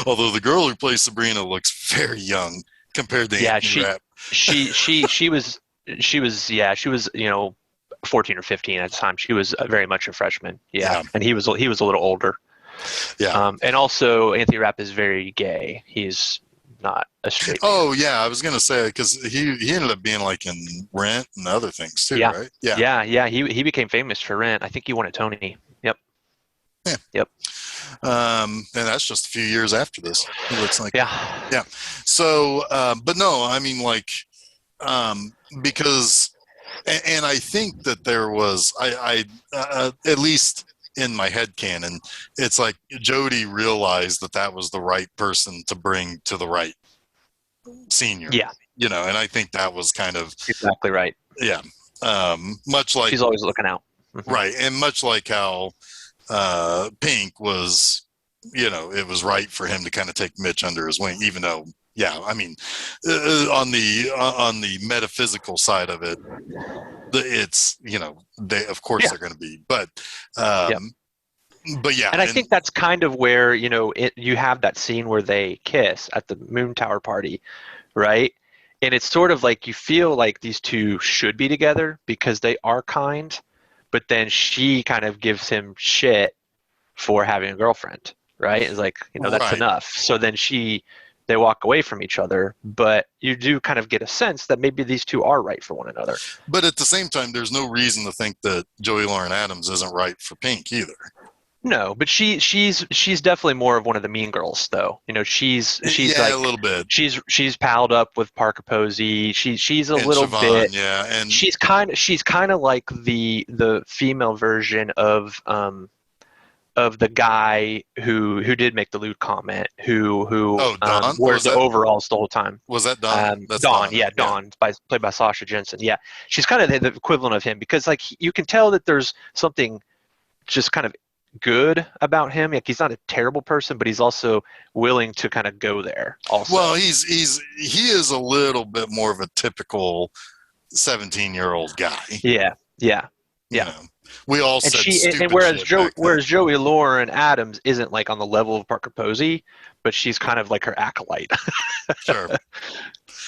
the girl who plays Sabrina looks very young compared to Anthony Rapp. She was 14 or 15 at the time. She was very much a freshman. Yeah. And he was a little older. Yeah. And also Anthony Rapp is very gay. He's not a straight man. Oh yeah, I was gonna say, because he ended up being like in Rent and other things too, right? Yeah. He became famous for Rent. I think he won a Tony. Yep. Yeah. Yep. And that's just a few years after this. It looks like. Yeah. So, but no, I mean, like, because, and I think that there was, I at least in my headcanon, it's like Jodie realized that was the right person to bring to the right senior. Yeah. And I think that was kind of exactly right. Yeah. Much like she's always looking out. Right. And much like how Pink was, it was right for him to kind of take Mitch under his wing, even though, I mean, on the metaphysical side of it, it's, of course they're going to be, but yeah. And I think that's kind of where, you have that scene where they kiss at the Moon Tower party, right? And it's sort of like you feel like these two should be together because they are kind, but then she kind of gives him shit for having a girlfriend, right? It's like, that's enough. So then they walk away from each other, but you do kind of get a sense that maybe these two are right for one another. But at the same time, there's no reason to think that Joey Lauren Adams isn't right for Pink either. No, but she's definitely more of one of the mean girls, though. She's like a little bit. She's palled up with Parker Posey. She's a little Siobhan, bit. and she's kind of like the female version of the guy who did make the lewd comment, who wears the overalls the whole time. Was that Dawn? That's Dawn. Dawn, played by Sasha Jensen. Yeah, she's kind of the equivalent of him because like you can tell that there's something just kind of good about him. Like he's not a terrible person, but he's also willing to kind of go there also. Well, he is a little bit more of a typical 17-year-old guy. Yeah. We all said stupid whereas Joey Lauren Adams isn't like on the level of Parker Posey, but she's kind of like her acolyte. Sure.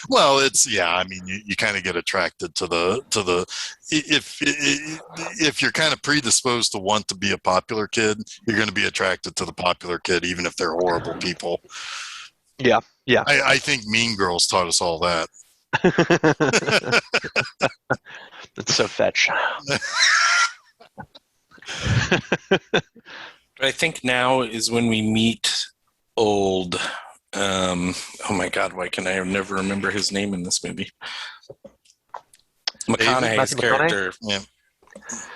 Well, I mean, you kind of get attracted to the if you're kind of predisposed to want to be a popular kid, you're going to be attracted to the popular kid, even if they're horrible people. Yeah. I think Mean Girls taught us all that. That's so fetch. I think now is when we meet old. Oh my God! Why can I never remember his name in this movie? McConaughey's character.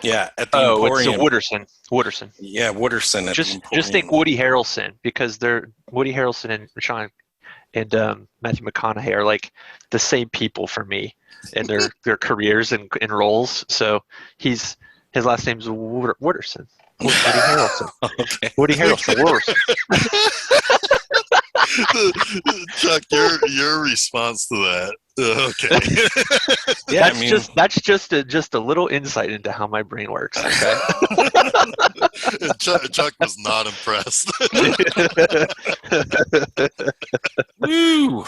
Yeah. At the Emporium. It's Wooderson. Yeah, Wooderson. At just think Woody Harrelson, because Woody Harrelson and Sean and Matthew McConaughey are like the same people for me in their careers and roles. So his last name's Wooderson. Woody Harrelson. Okay. Woody Harrelson. Wooderson. Chuck, your response to that. Okay. Yeah, that's just a little insight into how my brain works. Okay. Chuck was not impressed. Woo!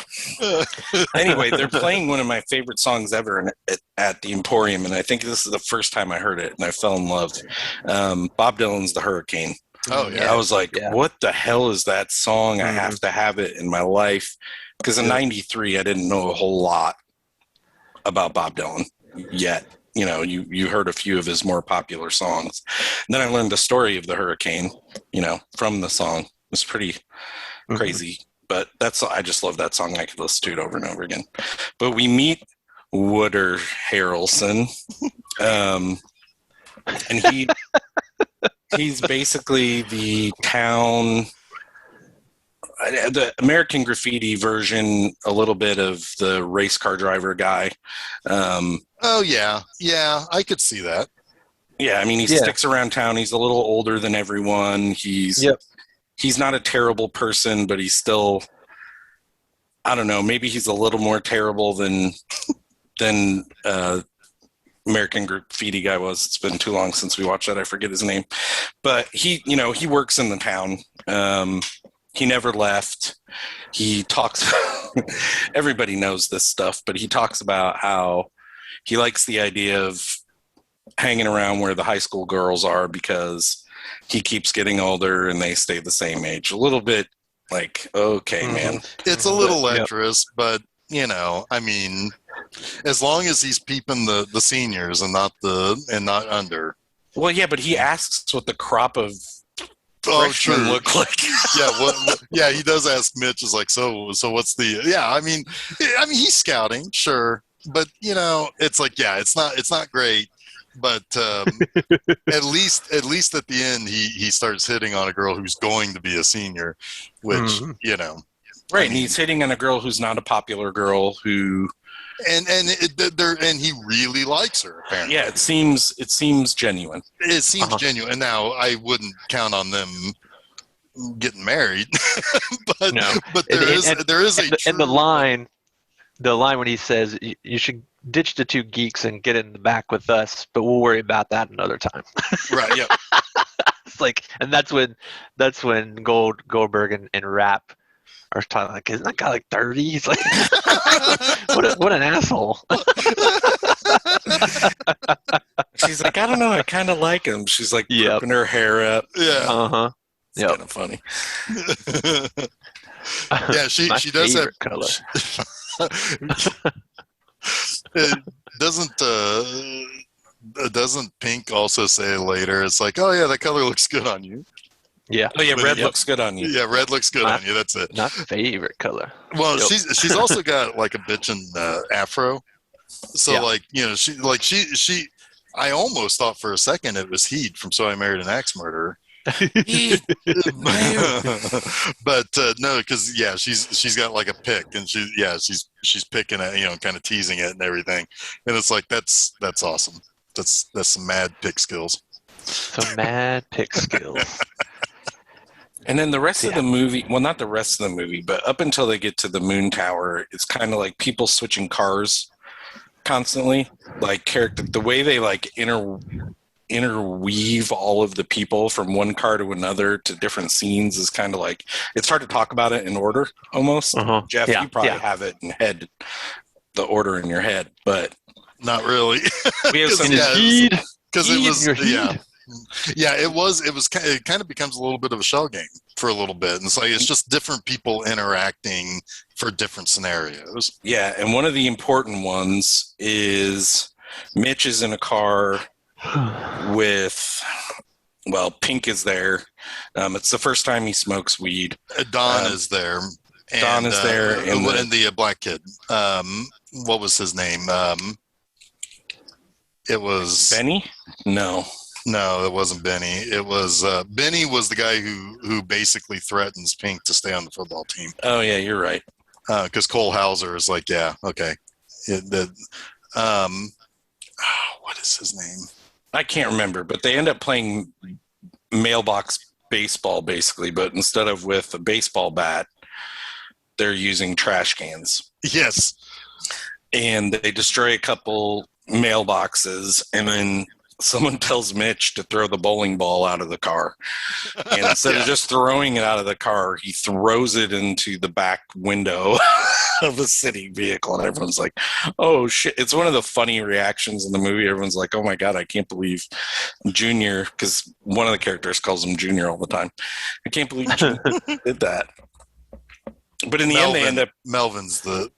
Anyway, they're playing one of my favorite songs ever at the Emporium, and I think this is the first time I heard it, and I fell in love. Bob Dylan's "The Hurricane." Oh yeah. I was like, what the hell is that song? I have to have it in my life. Because in '93, I didn't know a whole lot about Bob Dylan yet. You heard a few of his more popular songs. And then I learned the story of the hurricane, from the song. It was pretty crazy. But I just love that song. I could listen to it over and over again. But we meet Woody Harrelson. And he's basically the town, the American Graffiti version, a little bit of the race car driver guy. Oh yeah, I could see that. Yeah, I mean, he sticks around town. He's a little older than everyone. He's not a terrible person, but he's still I don't know, maybe he's a little more terrible than American Graffiti guy was. It's been too long since we watched that. I forget his name, but he works in the town. He never left. He talks. Everybody knows this stuff, but he talks about how he likes the idea of hanging around where the high school girls are because he keeps getting older and they stay the same age. A little bit like, okay, man. It's a little lecherous, but I mean, as long as he's peeping the seniors and not under. Well, yeah, but he asks what the crop of freshmen look like. Yeah, he does ask Mitch. Is like, so what's the? Yeah, I mean, he's scouting, sure, but it's like, yeah, it's not great, but at least at the end, he starts hitting on a girl who's going to be a senior, which right, and he's hitting on a girl who's not a popular girl who. And he really likes her, apparently. Yeah, it seems genuine. It seems genuine. And now I wouldn't count on them getting married, but there is and the line when he says you should ditch the two geeks and get in the back with us, but we'll worry about that another time. Right. Yeah. It's like, and that's when Goldberg and Rapp are talking like, isn't that guy like 30? He's like, what an asshole. She's like, I don't know, I kind of like him. She's like, flipping her hair up. Yeah. It's kind of funny. Yeah, she does have color. Doesn't Pink also say later? It's like, oh yeah, that color looks good on you. Yeah. Oh yeah, red looks good on you. Yeah, red looks good on you. That's it. Not favorite color. Well, she's also got like a bitchin' afro. So she. I almost thought for a second it was Heat from So I Married an Axe Murderer. But no, because she's got like a pick, and she's picking it, kind of teasing it and everything, and it's like that's awesome. That's some mad pick skills. Some mad pick skills. And then the rest of the movie, well, not the rest of the movie, but up until they get to the moon tower, it's kind of like people switching cars constantly. Like the way they like interweave all of the people from one car to another to different scenes is kind of like, it's hard to talk about it in order almost. Jeff, you probably have it in the order in your head, but not really. We have some because it was it kind of becomes a little bit of a shell game for a little bit, and it's just different people interacting for different scenarios. Yeah, and one of the important ones is Mitch is in a car with, well, Pink is there. It's the first time he smokes weed. Don is there. Don is there, and the black kid. What was his name? It was Benny. No, it wasn't Benny. It was Benny was the guy who basically threatens Pink to stay on the football team. Oh yeah, you're right. Because Cole Hauser is like, yeah, okay. What is his name? I can't remember, but they end up playing mailbox baseball basically, but instead of with a baseball bat, they're using trash cans. Yes. And they destroy a couple mailboxes, and then someone tells Mitch to throw the bowling ball out of the car. And instead of just throwing it out of the car, he throws it into the back window of a city vehicle. And everyone's like, oh, shit. It's one of the funny reactions in the movie. Everyone's like, oh, my God, I can't believe Junior, because one of the characters calls him Junior all the time. I can't believe Junior did that. But in the end, they end up... Melvin's the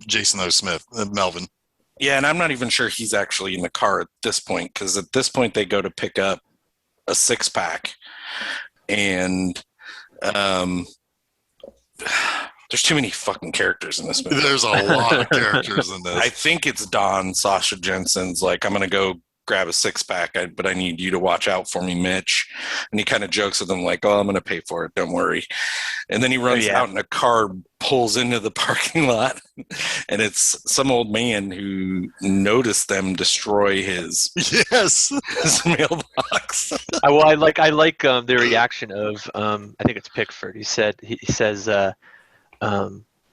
Jason O. Smith. Melvin. Yeah, and I'm not even sure he's actually in the car at this point, because at this point they go to pick up a six-pack, and there's too many fucking characters in this movie. There's a lot of characters in this. I think it's Don, Sasha Jensen's like, I'm going to go grab a six-pack, but I need you to watch out for me, Mitch. And he kind of jokes with him like, oh, I'm going to pay for it, don't worry. And then he runs out and a car pulls into the parking lot, and it's some old man who noticed them destroy his mailbox. I like the reaction of I think it's Pickford. He says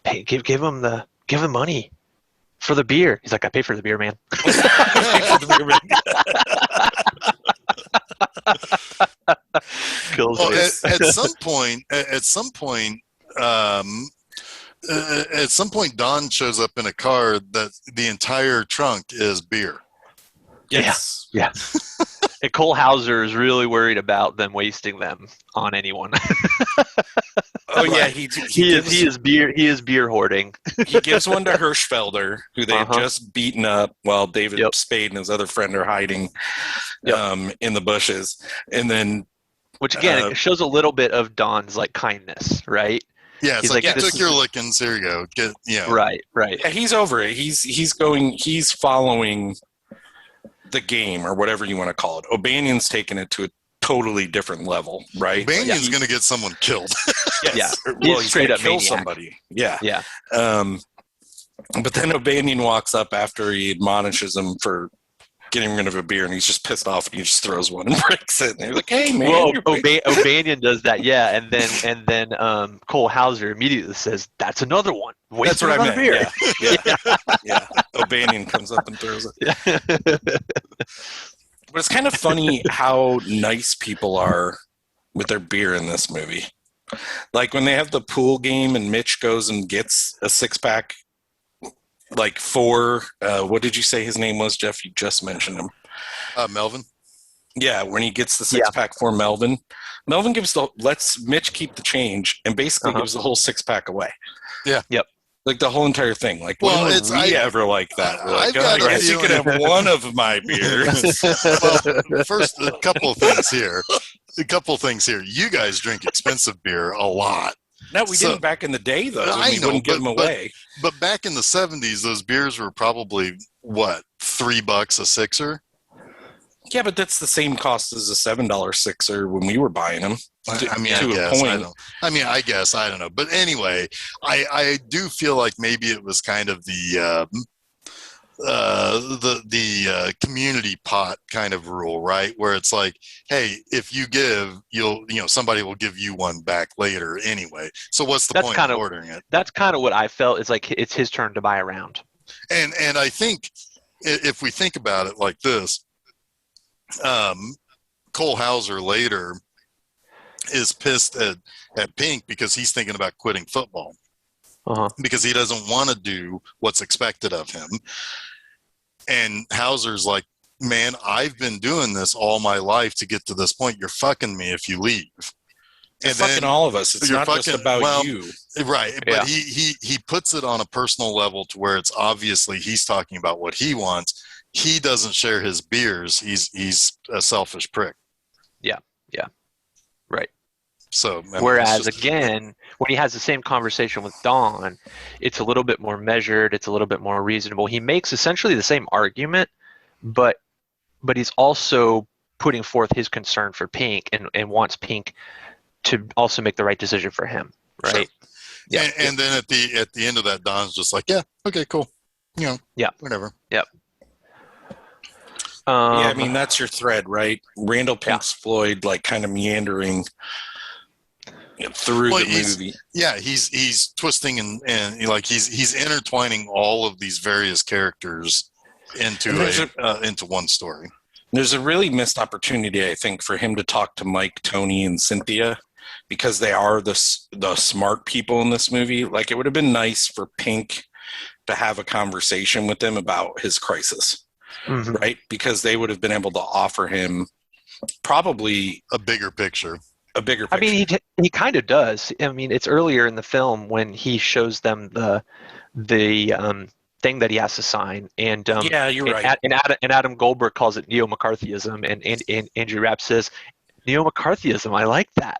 give him money for the beer. He's like, I pay for the beer, man. Kills Well, me. at some point, Don shows up in a car that the entire trunk is beer. Yes. Yeah. And Cole Hauser is really worried about them wasting them on anyone. Oh yeah, he is beer hoarding. He gives one to Hirschfelder, who they have just beaten up while David Spade and his other friend are hiding in the bushes. And then, which again, it shows a little bit of Don's like kindness, right? Yeah, it's like, you took your lickings. Here you go. Right. Yeah, he's over it. He's following the game, or whatever you want to call it. O'Banion's taking it to a totally different level, right? O'Banion's going to get someone killed. Yes. Yeah. Well, he's straight going up to kill maniac. somebody. Yeah. Yeah. But then O'Banion walks up after he admonishes him for getting rid of a beer, and he's just pissed off, and he just throws one and breaks it. And they're like, "Hey, man!" Well, O'Banion does that, yeah, and then Cole Hauser immediately says, "That's another one." That's what I meant. Beer. Yeah. O'Banion comes up and throws it. Yeah. But it's kind of funny how nice people are with their beer in this movie. Like when they have the pool game and Mitch goes and gets a 6-pack, like for, what did you say his name was, Jeff? You just mentioned him. Melvin. Yeah, when he gets the 6-pack for Melvin. Melvin lets Mitch keep the change and basically gives the whole 6-pack away. Yeah. Yep. Like the whole entire thing. Like, when would we ever like that? We're like, I guess you could have one of my beers. Well, first, a couple of things here. You guys drink expensive beer a lot. No, we didn't back in the day, though. I know, wouldn't give them away. But back in the 70s, those beers were probably, what, $3 a sixer? Yeah, but that's the same cost as a $7 sixer when we were buying them. I guess, I don't know. But anyway, I do feel like maybe it was kind of the community pot kind of rule, right? Where it's like, hey, if you give, somebody will give you one back later anyway. So what's the point of ordering it? That's kind of what I felt. It's like it's his turn to buy a round. And I think if we think about it like this, Cole Hauser later is pissed at Pink because he's thinking about quitting football. Because he doesn't want to do what's expected of him. And Hauser's like, man, I've been doing this all my life to get to this point. You're fucking me if you leave. And then fucking all of us. It's not just about you. Right. But he puts it on a personal level to where it's obviously he's talking about what he wants. He doesn't share his beers. He's a selfish prick. Yeah. Right. So, whereas again, when he has the same conversation with Dawn, it's a little bit more measured. It's a little bit more reasonable. He makes essentially the same argument, but he's also putting forth his concern for Pink and wants Pink to also make the right decision for him. Right. Sure. Yeah. And then at the end of that, Don's just like, yeah, okay, cool. Whatever. Yep. I mean, that's your thread, right? Randall Pink's Floyd, like, kind of meandering through the movie. Yeah, he's twisting and like he's intertwining all of these various characters into one story. There's a really missed opportunity, I think, for him to talk to Mike, Tony, and Cynthia, because they are the smart people in this movie. Like, it would have been nice for Pink to have a conversation with them about his crisis. Right? Because they would have been able to offer him probably a bigger picture. I mean, he kind of does. I mean, it's earlier in the film when he shows them the thing that he has to sign, and you're right. And Adam Goldberg calls it neo-McCarthyism, and Andrew Rapp says, "Neo-McCarthyism, I like that."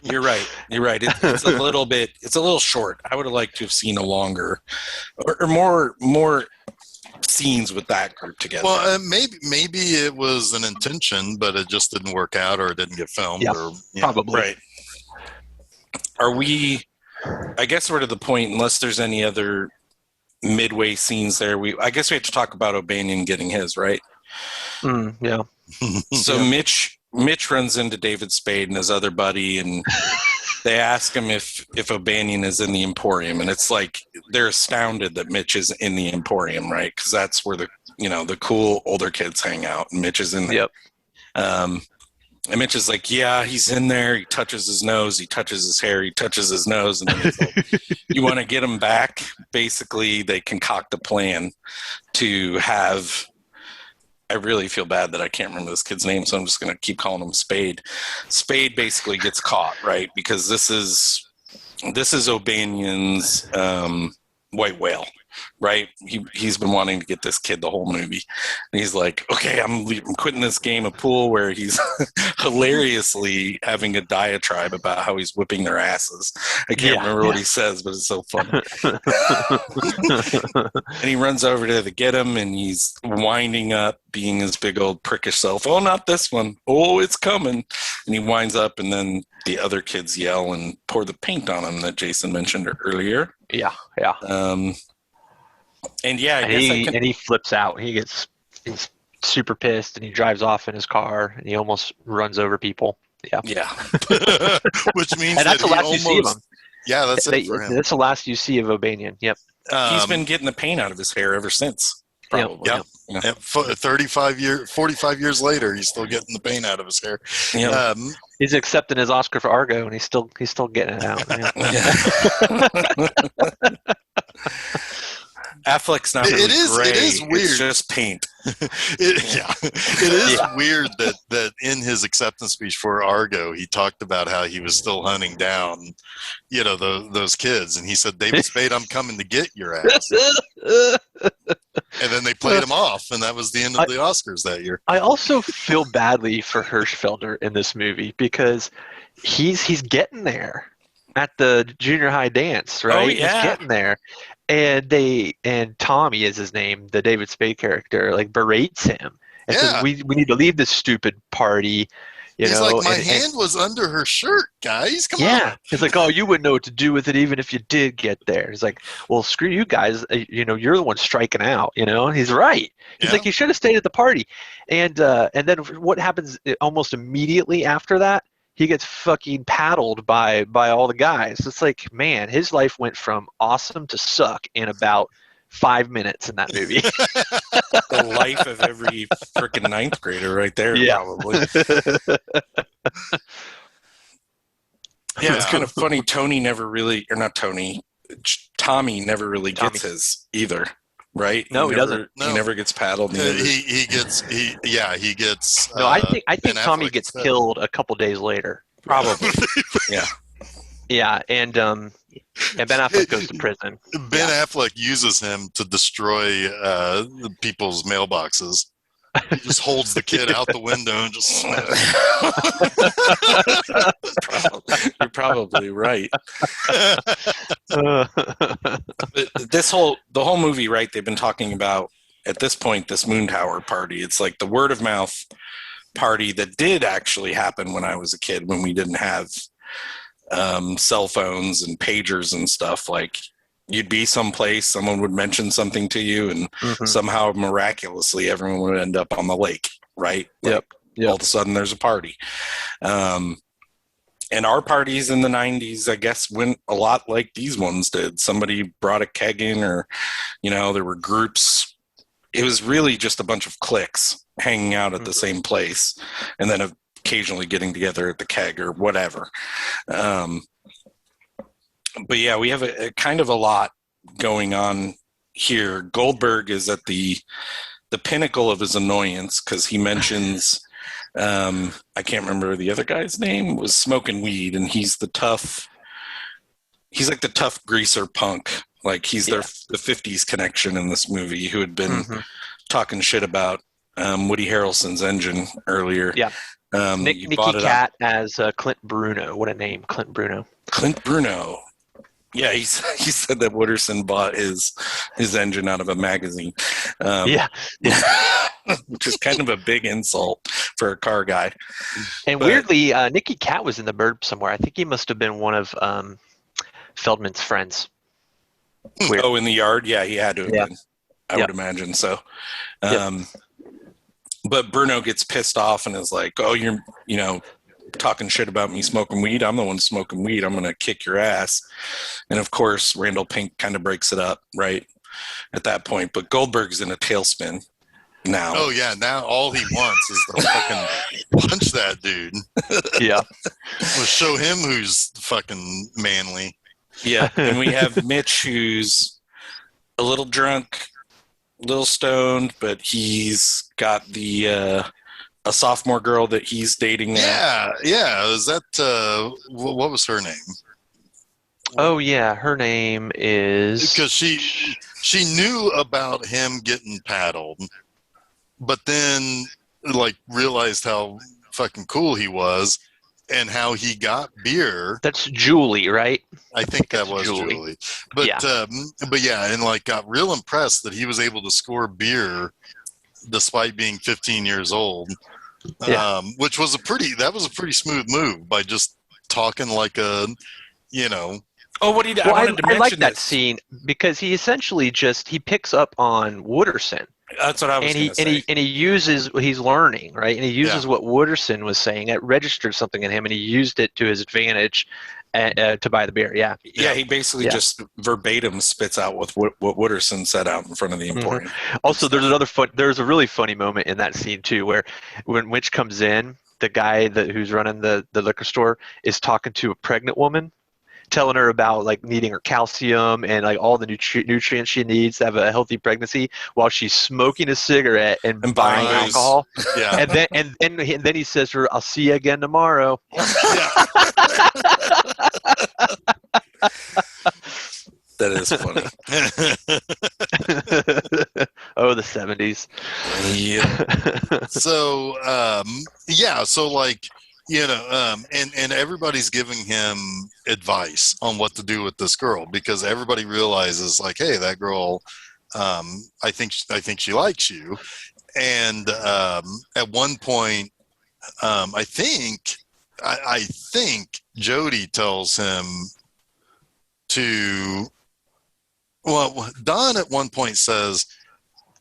You're right. It's a little bit. It's a little short. I would have liked to have seen a longer, or more scenes with that group together. Well, maybe it was an intention, but it just didn't work out, or it didn't get filmed. Yeah, probably. Right. Are we? I guess we're to the point. Unless there's any other midway scenes there, I guess we have to talk about O'Banion getting his right. Yeah. So Mitch Mitch runs into David Spade and his other buddy, and they ask him if O'Banion is in the Emporium, and it's like they're astounded that Mitch is in the Emporium, right? Because that's where the cool older kids hang out, and Mitch is in there. Yep. And Mitch is like, yeah, he's in there. He touches his nose. He touches his hair. He touches his nose. And then he's like, you want to get him back? Basically, they concoct a plan to have – I really feel bad that I can't remember this kid's name, so I'm just going to keep calling him Spade. Spade basically gets caught, right? Because this is O'Banion's white whale, right? He's been wanting to get this kid the whole movie. And he's like, okay, I'm quitting this game of pool, where he's hilariously having a diatribe about how he's whipping their asses. I can't remember what he says, but it's so funny. And he runs over to get him, and he's winding up being his big old prickish self. Oh, not this one. Oh, it's coming. And he winds up, and then the other kids yell and pour the paint on him that Jason mentioned earlier. Yeah. And yeah, and he flips out. He's super pissed, and he drives off in his car, and he almost runs over people. Yeah. Which means and that's the last you see of him. Yeah, that's it for him. That's the last you see of O'Banion. Yep. He's been getting the paint out of his hair ever since. Probably. Yep. 45 years later, he's still getting the paint out of his hair. Yep. He's accepting his Oscar for Argo, and he's still getting it out. Affleck's not really gray. It is weird. It's just paint. It is weird that in his acceptance speech for Argo, he talked about how he was still hunting down, those kids, and he said, "David Spade, I'm coming to get your ass." And then they played him off, and that was the end of the Oscars that year. I also feel badly for Hirschfelder in this movie, because he's getting there at the junior high dance, right? Oh, yeah. He's getting there. And Tommy is his name, the David Spade character, like berates him and says, we need to leave this stupid party. He's like, my hand was under her shirt, guys. Come on. Yeah. He's like, oh, you wouldn't know what to do with it even if you did get there. He's like, well, screw you guys. You're the one striking out. And he's right. He's like, you should have stayed at the party. And then what happens almost immediately after that? He gets fucking paddled by all the guys. It's like, man, his life went from awesome to suck in about 5 minutes in that movie. The life of every freaking ninth grader right there, probably. Yeah, it's kind of funny. Tommy never really gets his either. Right? No, he doesn't. He never gets paddled. He gets. No, I think Tommy gets killed a couple days later. Probably. Yeah. Yeah, and Ben Affleck goes to prison. Ben Affleck uses him to destroy people's mailboxes. He just holds the kid out the window and just You're probably right. The whole movie, right? They've been talking about at this point this Moon Tower party. It's like the word of mouth party that did actually happen when I was a kid, when we didn't have cell phones and pagers and stuff. Like, you'd be someplace, someone would mention something to you, and somehow miraculously everyone would end up on the lake, right? Yep. All of a sudden there's a party. And our parties in the 90s, I guess, went a lot like these ones did. Somebody brought a keg in, or, there were groups. It was really just a bunch of cliques hanging out at the same place, and then occasionally getting together at the keg or whatever. But yeah, we have a kind of a lot going on here. Goldberg is at the pinnacle of his annoyance, because he mentions, I can't remember the other guy's name, was smoking weed, and he's like the tough greaser punk. Like, he's the 50s connection in this movie, who had been talking shit about Woody Harrelson's engine earlier. Yeah. Nicky Cat as Clint Bruno. What a name, Clint Bruno. Clint Bruno. Yeah, he said that Wooderson bought his engine out of a magazine. Which is kind of a big insult for a car guy. And weirdly, Nicky Cat was in the Bird somewhere. I think he must have been one of Feldman's friends. Weird. Oh, in the yard? Yeah, he had to have been. I would imagine so. But Bruno gets pissed off and is like, "Oh, you're talking shit about me smoking weed. I'm the one smoking weed. I'm gonna kick your ass." And of course, Randall Pink kind of breaks it up right at that point. But Goldberg's in a tailspin now. Oh yeah, now all he wants is to fucking punch that dude. Yeah. We'll show him who's fucking manly. Yeah, and we have Mitch, who's a little drunk, a little stoned, but he's got a sophomore girl that he's dating now. Yeah. Is that what was her name? Oh yeah, her name is Because she knew about him getting paddled, but then like realized how fucking cool he was and how he got beer. That's Julie, right? I think that was Julie. But yeah, and like got real impressed that he was able to score beer despite being 15 years old. Yeah. Which was a pretty smooth move by just talking like a, Oh, what he did? Well, I wanted to I mention like that this. scene because he essentially he picks up on Wooderson. That's what I was going to say. And he's learning, right? And he uses what Wooderson was saying. It registered something in him, and he used it to his advantage to buy the beer. Yeah. Yeah, he basically just verbatim spits out what Wooderson said out in front of the Emporium. Also, there's a really funny moment in that scene too, where when Witch comes in, the guy who's running the liquor store is talking to a pregnant woman, telling her about like needing her calcium and like all the nutrients she needs to have a healthy pregnancy, while she's smoking a cigarette and buying alcohol. Yeah. And then he says to her, "I'll see you again tomorrow." That is funny. Oh, the 70s. Yeah. So like, and everybody's giving him advice on what to do with this girl, because everybody realizes like, hey, that girl, I think she likes you. And at one point, I think Jody tells him Don at one point says,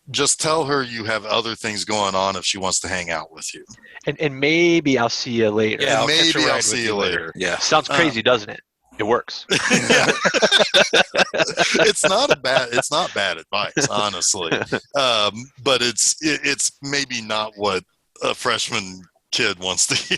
just tell her you have other things going on if she wants to hang out with you. And maybe I'll see you later. Yeah, maybe I'll see you later. Yeah. Sounds crazy, doesn't it? It works. It's not bad advice, honestly. But it's maybe not what a freshman kid wants to hear.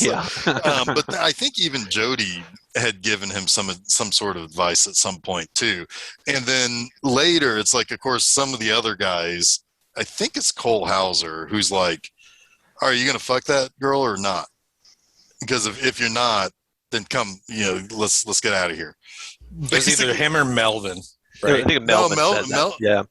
Yeah. But I think even Jody had given him some sort of advice at some point too. And then later it's like, of course, some of the other guys, I think it's Cole Hauser, who's like, are you going to fuck that girl or not? Because if you're not, then come, let's get out of here. It's either him or Melvin. Right? I think Melvin says that. Yeah.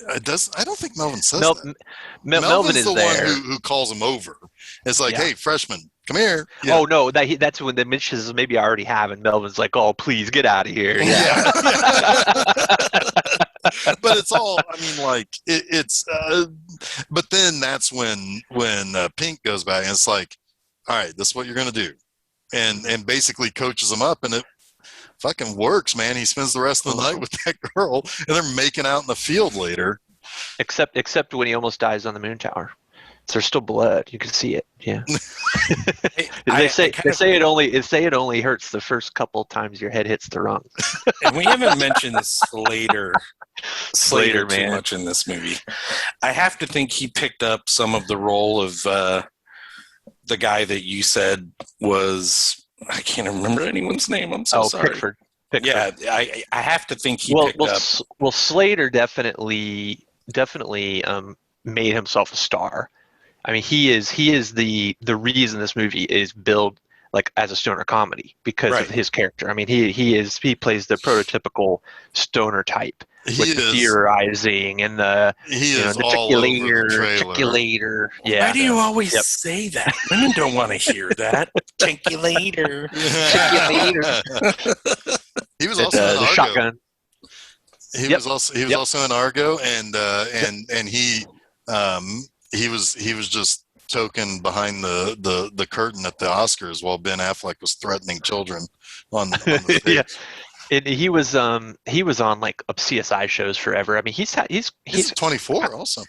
I don't think Melvin says that. Melvin is the there. one who calls him over. It's like, hey, freshman, come here. Yeah. Oh no, that's when the Mitch says maybe I already have, and Melvin's like, oh please get out of here. Yeah. But it's all, I mean, like it's. But then that's when Pink goes back and it's like, all right, this is what you're gonna do, and basically coaches him up, and it fucking works, man. He spends the rest of the night with that girl, and they're making out in the field later. Except when he almost dies on the moon tower. So there's still blood. You can see it. Yeah. They say it only hurts the first couple times your head hits the rung. And we haven't mentioned Slater too man. much in this movie. I have to think he picked up some of the role of the guy that you said was, I can't remember anyone's name. I'm so sorry. Pickford. Yeah, I have to think he picked up. Well, Slater definitely made himself a star. I mean, he is the reason this movie is billed like as a stoner comedy because of his character. I mean, he plays the prototypical stoner type with the theorizing and the articulator. Yeah. Why do you always say that? Women don't want to hear that. Check you later. He was also in Argo. Shotgun. He was also in Argo, and he was just token behind the curtain at the Oscars while Ben Affleck was threatening children on the stage. Yeah. And he was on like CSI shows forever. I mean, he's 24 also.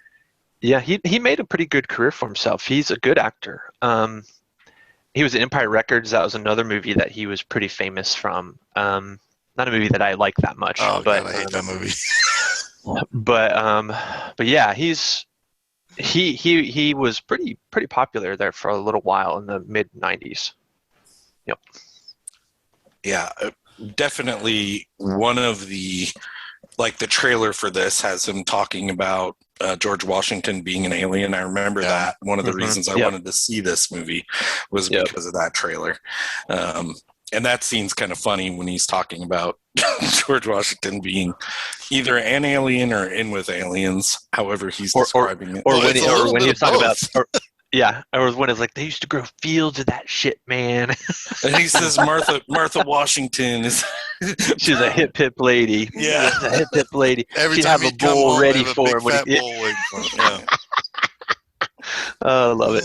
Yeah, he made a pretty good career for himself. He's a good actor. He was in Empire Records. That was another movie that he was pretty famous from. Not a movie that I like that much, Oh god, I hate that movie. but but yeah, he was pretty popular there for a little while in the mid '90s. Yep. Yeah, definitely one of the, like, the trailer for this has him talking about George Washington being an alien. I remember that. One of the reasons I wanted to see this movie was because of that trailer. And that scene's kind of funny when he's talking about George Washington being either an alien or in with aliens, however he's describing it. Or Well, when it's a little when bit he of was talking about, both. or when it's like they used to grow fields of that shit, man. And he says Martha Washington is She's a hip lady. Yeah. She's a hip lady. Every She'd time have a he'd come bowl home, ready have a for big him. When fat he, bowl waiting for him. I love it.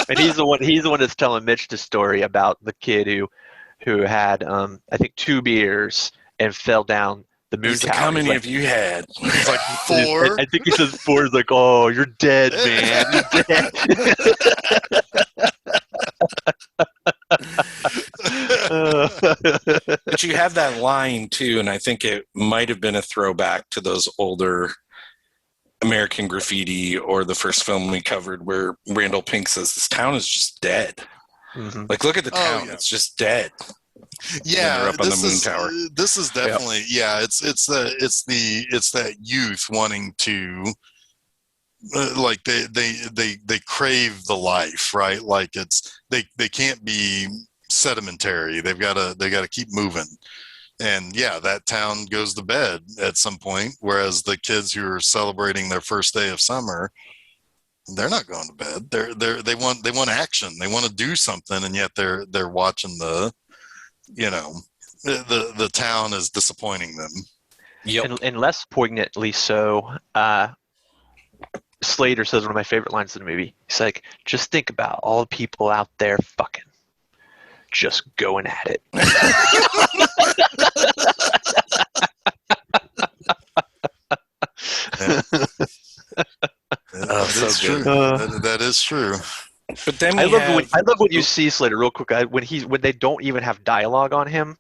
And he's the one. He's the one that's telling Mitch the story about the kid who had I think 2 beers and fell down the moon He's like, tower. how many have you had? It's like 4. I think he says 4. He's like, oh, you're dead, man. You're dead. But you have that line too, and I think it might have been a throwback to those older American Graffiti or the first film we covered where Randall Pink says this town is just dead. Mhm. Like, look at the town; yeah. it's just dead. Yeah, up on the moon tower. This is definitely it's that youth wanting to like they crave the life, right? Like they can't be sedimentary. They got to keep moving. And yeah, that town goes to bed at some point, whereas the kids who are celebrating their first day of summer, they're not going to bed. They want action. They want to do something, and yet they're watching the town is disappointing them. Yep. And less poignantly so, Slater says one of my favorite lines in the movie. He's like, just think about all the people out there fucking, just going at it. That's true. That is true. But then I love when you see Slater real quick. When they don't even have dialogue on him,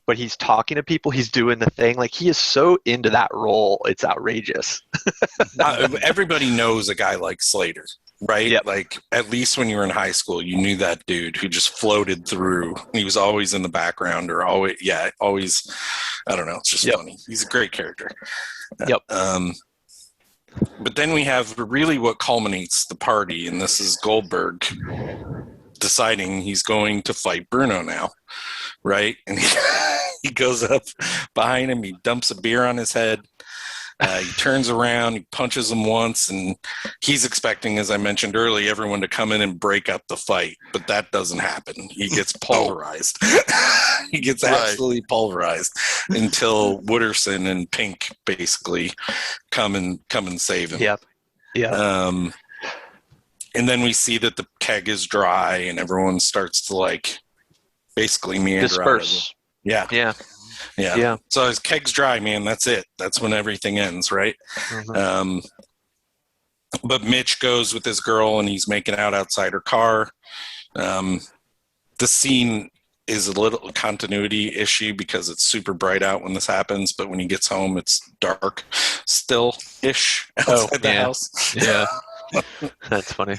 but he's talking to people, he's doing the thing. Like, he is so into that role, it's outrageous. everybody knows a guy like Slater, right? Yep. Like, at least when you were in high school, you knew that dude who just floated through. He was always in the background, or always. I don't know. It's just funny. He's a great character. Yep. But then we have really what culminates the party, and this is Goldberg deciding he's going to fight Bruno now, right? And he goes up behind him, he dumps a beer on his head, he turns around, he punches him once, and he's expecting, as I mentioned earlier, everyone to come in and break up the fight, but that doesn't happen. He gets pulverized. He gets absolutely pulverized until Wooderson and Pink basically come and save him. Yeah. And then we see that the keg is dry and everyone starts to, like, basically meander Disperse. Yeah. So his keg's dry, man. That's it. That's when everything ends, right? Mm-hmm. But Mitch goes with his girl and he's making out outside her car. The scene is a little continuity issue because it's super bright out when this happens, but when he gets home, it's dark still-ish outside the house. Yeah. That's funny.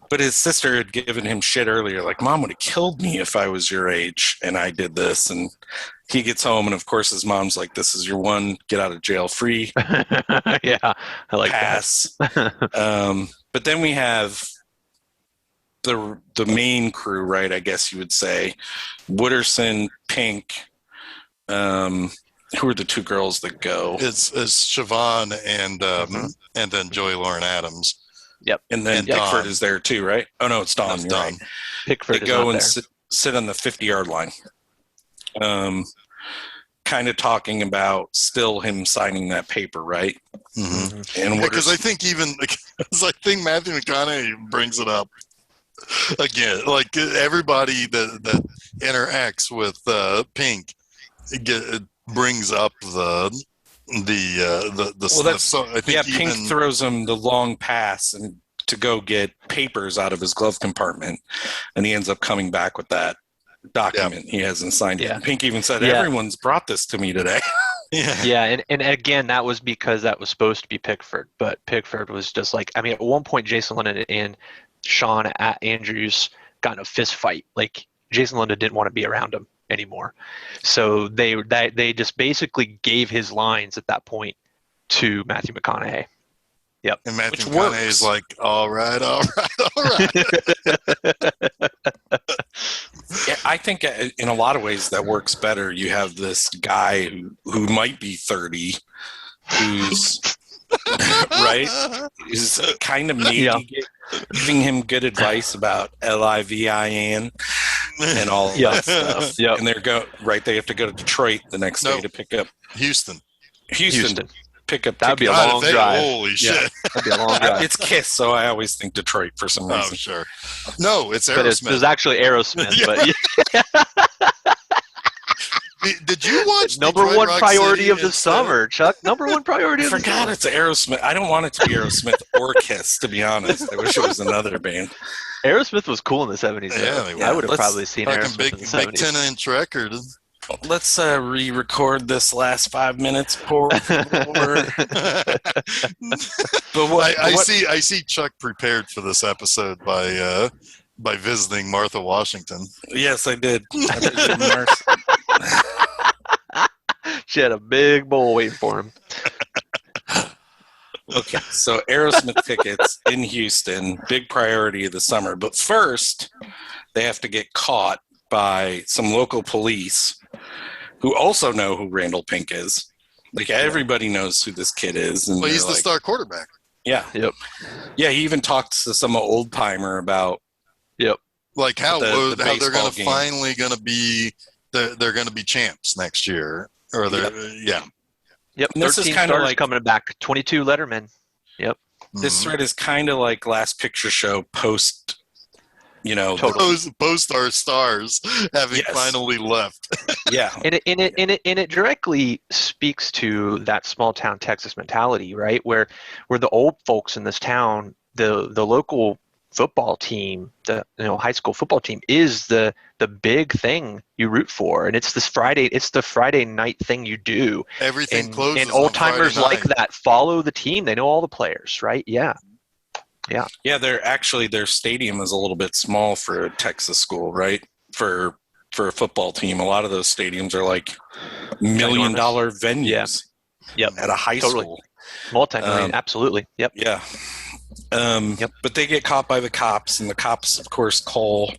But his sister had given him shit earlier, like, Mom would have killed me if I was your age and I did this. And he gets home, and of course his mom's like, this is your one get out of jail free Yeah, I like pass. that. But then we have the main crew, right? I guess you would say Wooderson, Pink. Who are the 2 girls that go? It's Siobhan and then Joey Lauren Adams. Yep. And then Pickford is there too, right? Oh no, it's Dawn. You're right. Pickford they go and there. sit on the 50-yard line. Kind of talking about still him signing that paper, right? Mm-hmm. And because I think Matthew McConaughey brings it up again. Like, everybody that interacts with Pink brings up the Well, sniff. So I think Pink throws him the long pass and to go get papers out of his glove compartment, and he ends up coming back with that document. He hasn't signed it. And Pink even said, "Everyone's brought this to me today." And again, that was because that was supposed to be Pickford, but Pickford was just like, I mean, at one point, Jason London and Sean Andrews got in a fist fight. Like, Jason London didn't want to be around him anymore, so they just basically gave his lines at that point to Matthew McConaughey. Yep. And Matthew McConaughey is like, all right. Yeah, I think in a lot of ways that works better. You have this guy who might be 30, who's right, is kind of maybe giving him good advice about LIVIN and all that stuff. And they have to go to Detroit the next day to pick up Houston. Pick up. That'd be a long drive. Holy shit! That'd be a long drive. It's Kiss, so I always think Detroit for some reason. Oh, sure. No, it's Aerosmith. But it's actually Aerosmith. But did you watch number Detroit one Rock priority City of the summer, Chuck? Number one priority of the summer. I forgot it's Aerosmith. I don't want it to be Aerosmith or Kiss, to be honest. I wish it was another band. Aerosmith was cool in the 70s. I would have probably seen Aerosmith in the 70s. Big 10-inch record. Let's re-record this last 5 minutes, But I see Chuck prepared for this episode by visiting Martha Washington. Yes, I did. She had a big bowl waiting for him. Okay, so Aerosmith tickets in Houston, big priority of the summer. But first, they have to get caught by some local police who also know who Randall Pink is. Like, everybody knows who this kid is. And he's the star quarterback. Yeah. Yep. Yeah, he even talks to some old timer about. Yep. Like how they're going to finally going to be they're going to be champs next year, or Yep. And this is kind of like coming back. 22 Letterman. Yep. This thread is kind of like Last Picture Show post. Post our stars having finally left. And it directly speaks to that small town Texas mentality, right? Where the old folks in this town, the local football team, the high school football team is the big thing you root for, and it's the Friday night thing you do. Everything closes. And old timers like that follow the team. They know all the players, right? Yeah. Their stadium is a little bit small for a Texas school, right? For a football team, a lot of those stadiums are like $1 million venues. Yep. At a high school, multi-million. Absolutely. Yep. Yeah. But they get caught by the cops, and the cops, of course, call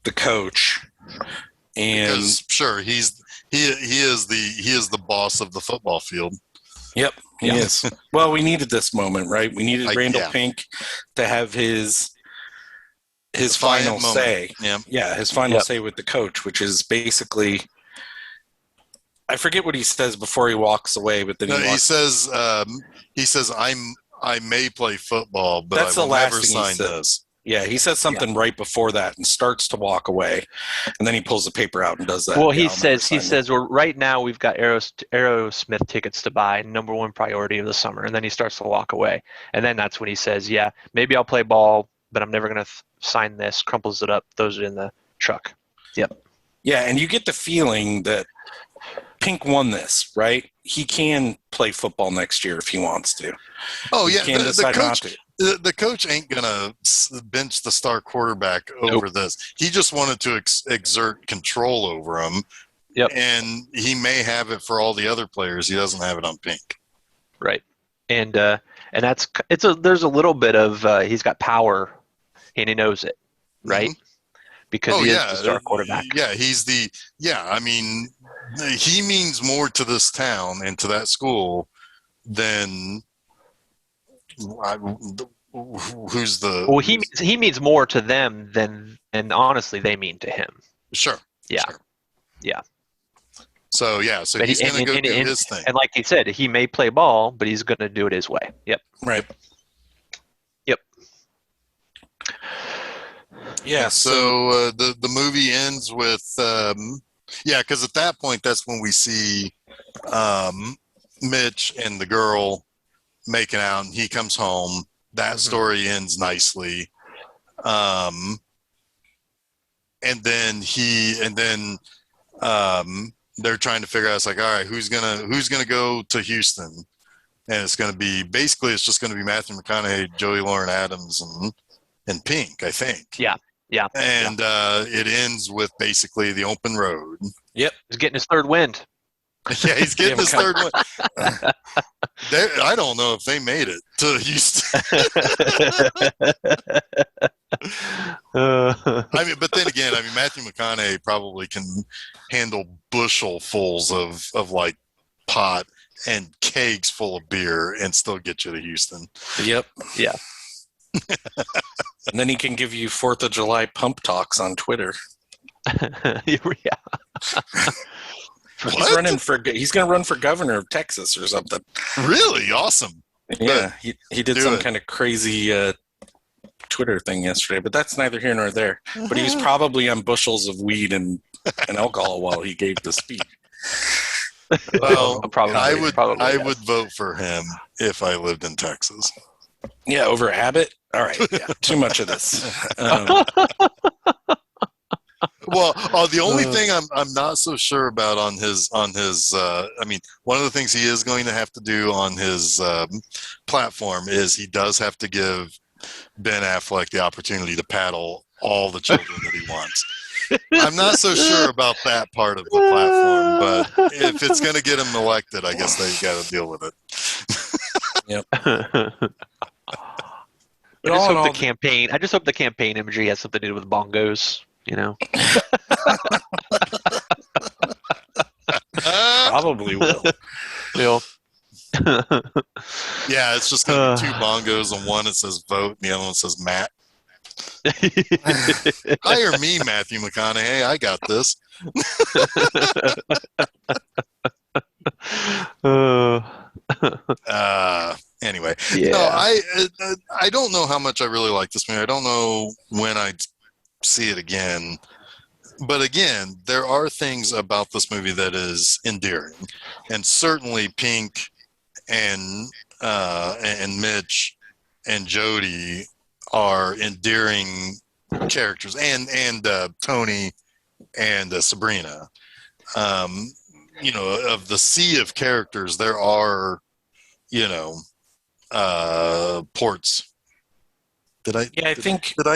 the coach. And because, sure, he is the boss of the football field. Yep, he is. Well, we needed this moment, right? We needed Randall Pink to have his final say. His final say with the coach, which is basically, I forget what he says before he walks away, but then he says, I may play football, but that's I will the last never thing sign he says. this. Yeah, he says something right before that and starts to walk away, and then he pulls the paper out and does that. Well, he says, well, right now we've got Aerosmith tickets to buy, number one priority of the summer, and then he starts to walk away, and then that's when he says, yeah, maybe I'll play ball, but I'm never going to sign this. Crumples it up, throws it in the truck. Yep. Yeah, and you get the feeling that Pink won this, right? He can play football next year if he wants to. Oh, yeah. The coach ain't going to bench the star quarterback over this. He just wanted to exert control over him. Yep. And he may have it for all the other players. He doesn't have it on Pink. Right. And there's a little bit of he's got power and he knows it, right? Mm-hmm. Because he is the star quarterback. Yeah, he means more to this town and to that school than who's the. Well, he means more to them than honestly they mean to him. Sure. Yeah. Sure. Yeah. So he's going to go do his thing. And like he said, he may play ball, but he's going to do it his way. Yep. Right. Yep. Yeah. So the movie ends with because at that point that's when we see Mitch and the girl making out, and he comes home. That story ends nicely. And then they're trying to figure out, it's like, all right, who's gonna go to Houston? And it's going to be, basically, it's just going to be Matthew McConaughey, Joey Lauren Adams, and Pink, I think. Yeah. And it ends with basically the open road. Yep. He's getting his third wind. Yeah, he's getting his third one. I don't know if they made it to Houston. I mean, but then again, I mean, Matthew McConaughey probably can handle bushel-fulls of like pot and kegs full of beer and still get you to Houston. Yep. Yeah. And then he can give you 4th of July pump talks on Twitter. Yeah. He's running for. He's going to run for governor of Texas or something. Really awesome. Yeah, he did some kind of crazy Twitter thing yesterday, but that's neither here nor there. But he was probably on bushels of weed and alcohol while he gave the speech. Well, Probably. I would vote for him if I lived in Texas. Yeah, over Abbott. All right, yeah, too much of this. Well, the only thing I'm not so sure about on his I mean, one of the things he is going to have to do on his platform is he does have to give Ben Affleck the opportunity to paddle all the children that he wants. I'm not so sure about that part of the platform, but if it's going to get him elected, I guess they got to deal with it. Yep. I just hope the campaign imagery has something to do with bongos. You know, probably will. Yeah, it's just going to be 2 bongos, and one it says vote, and the other one says Matt. Hire me, Matthew McConaughey. I got this. Anyway, yeah. No, I don't know how much I really like this movie. I don't know when I'd see it again. But again, there are things about this movie that is endearing, and certainly Pink and Mitch and Jody are endearing characters, and Tony and Sabrina. You know, of the sea of characters, there are, you know, ports. Did I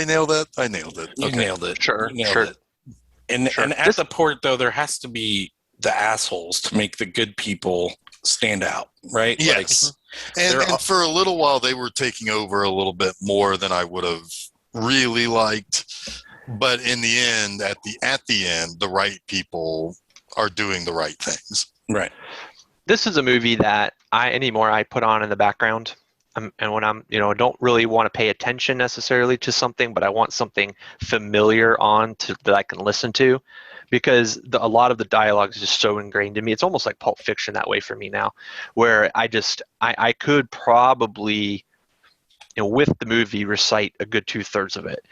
nail that? I nailed it. You nailed it. Sure. It. And at the port, though, there has to be the assholes to make the good people stand out, right? Yes. Like, and for a little while, they were taking over a little bit more than I would have really liked. But in the end, at the end, the right people are doing the right things. Right. This is a movie that I put on in the background. And when I'm, don't really want to pay attention necessarily to something, but I want something familiar that I can listen to, because a lot of the dialogue is just so ingrained in me. It's almost like Pulp Fiction that way for me now, where I could probably, with the movie, recite a good 2/3 of it.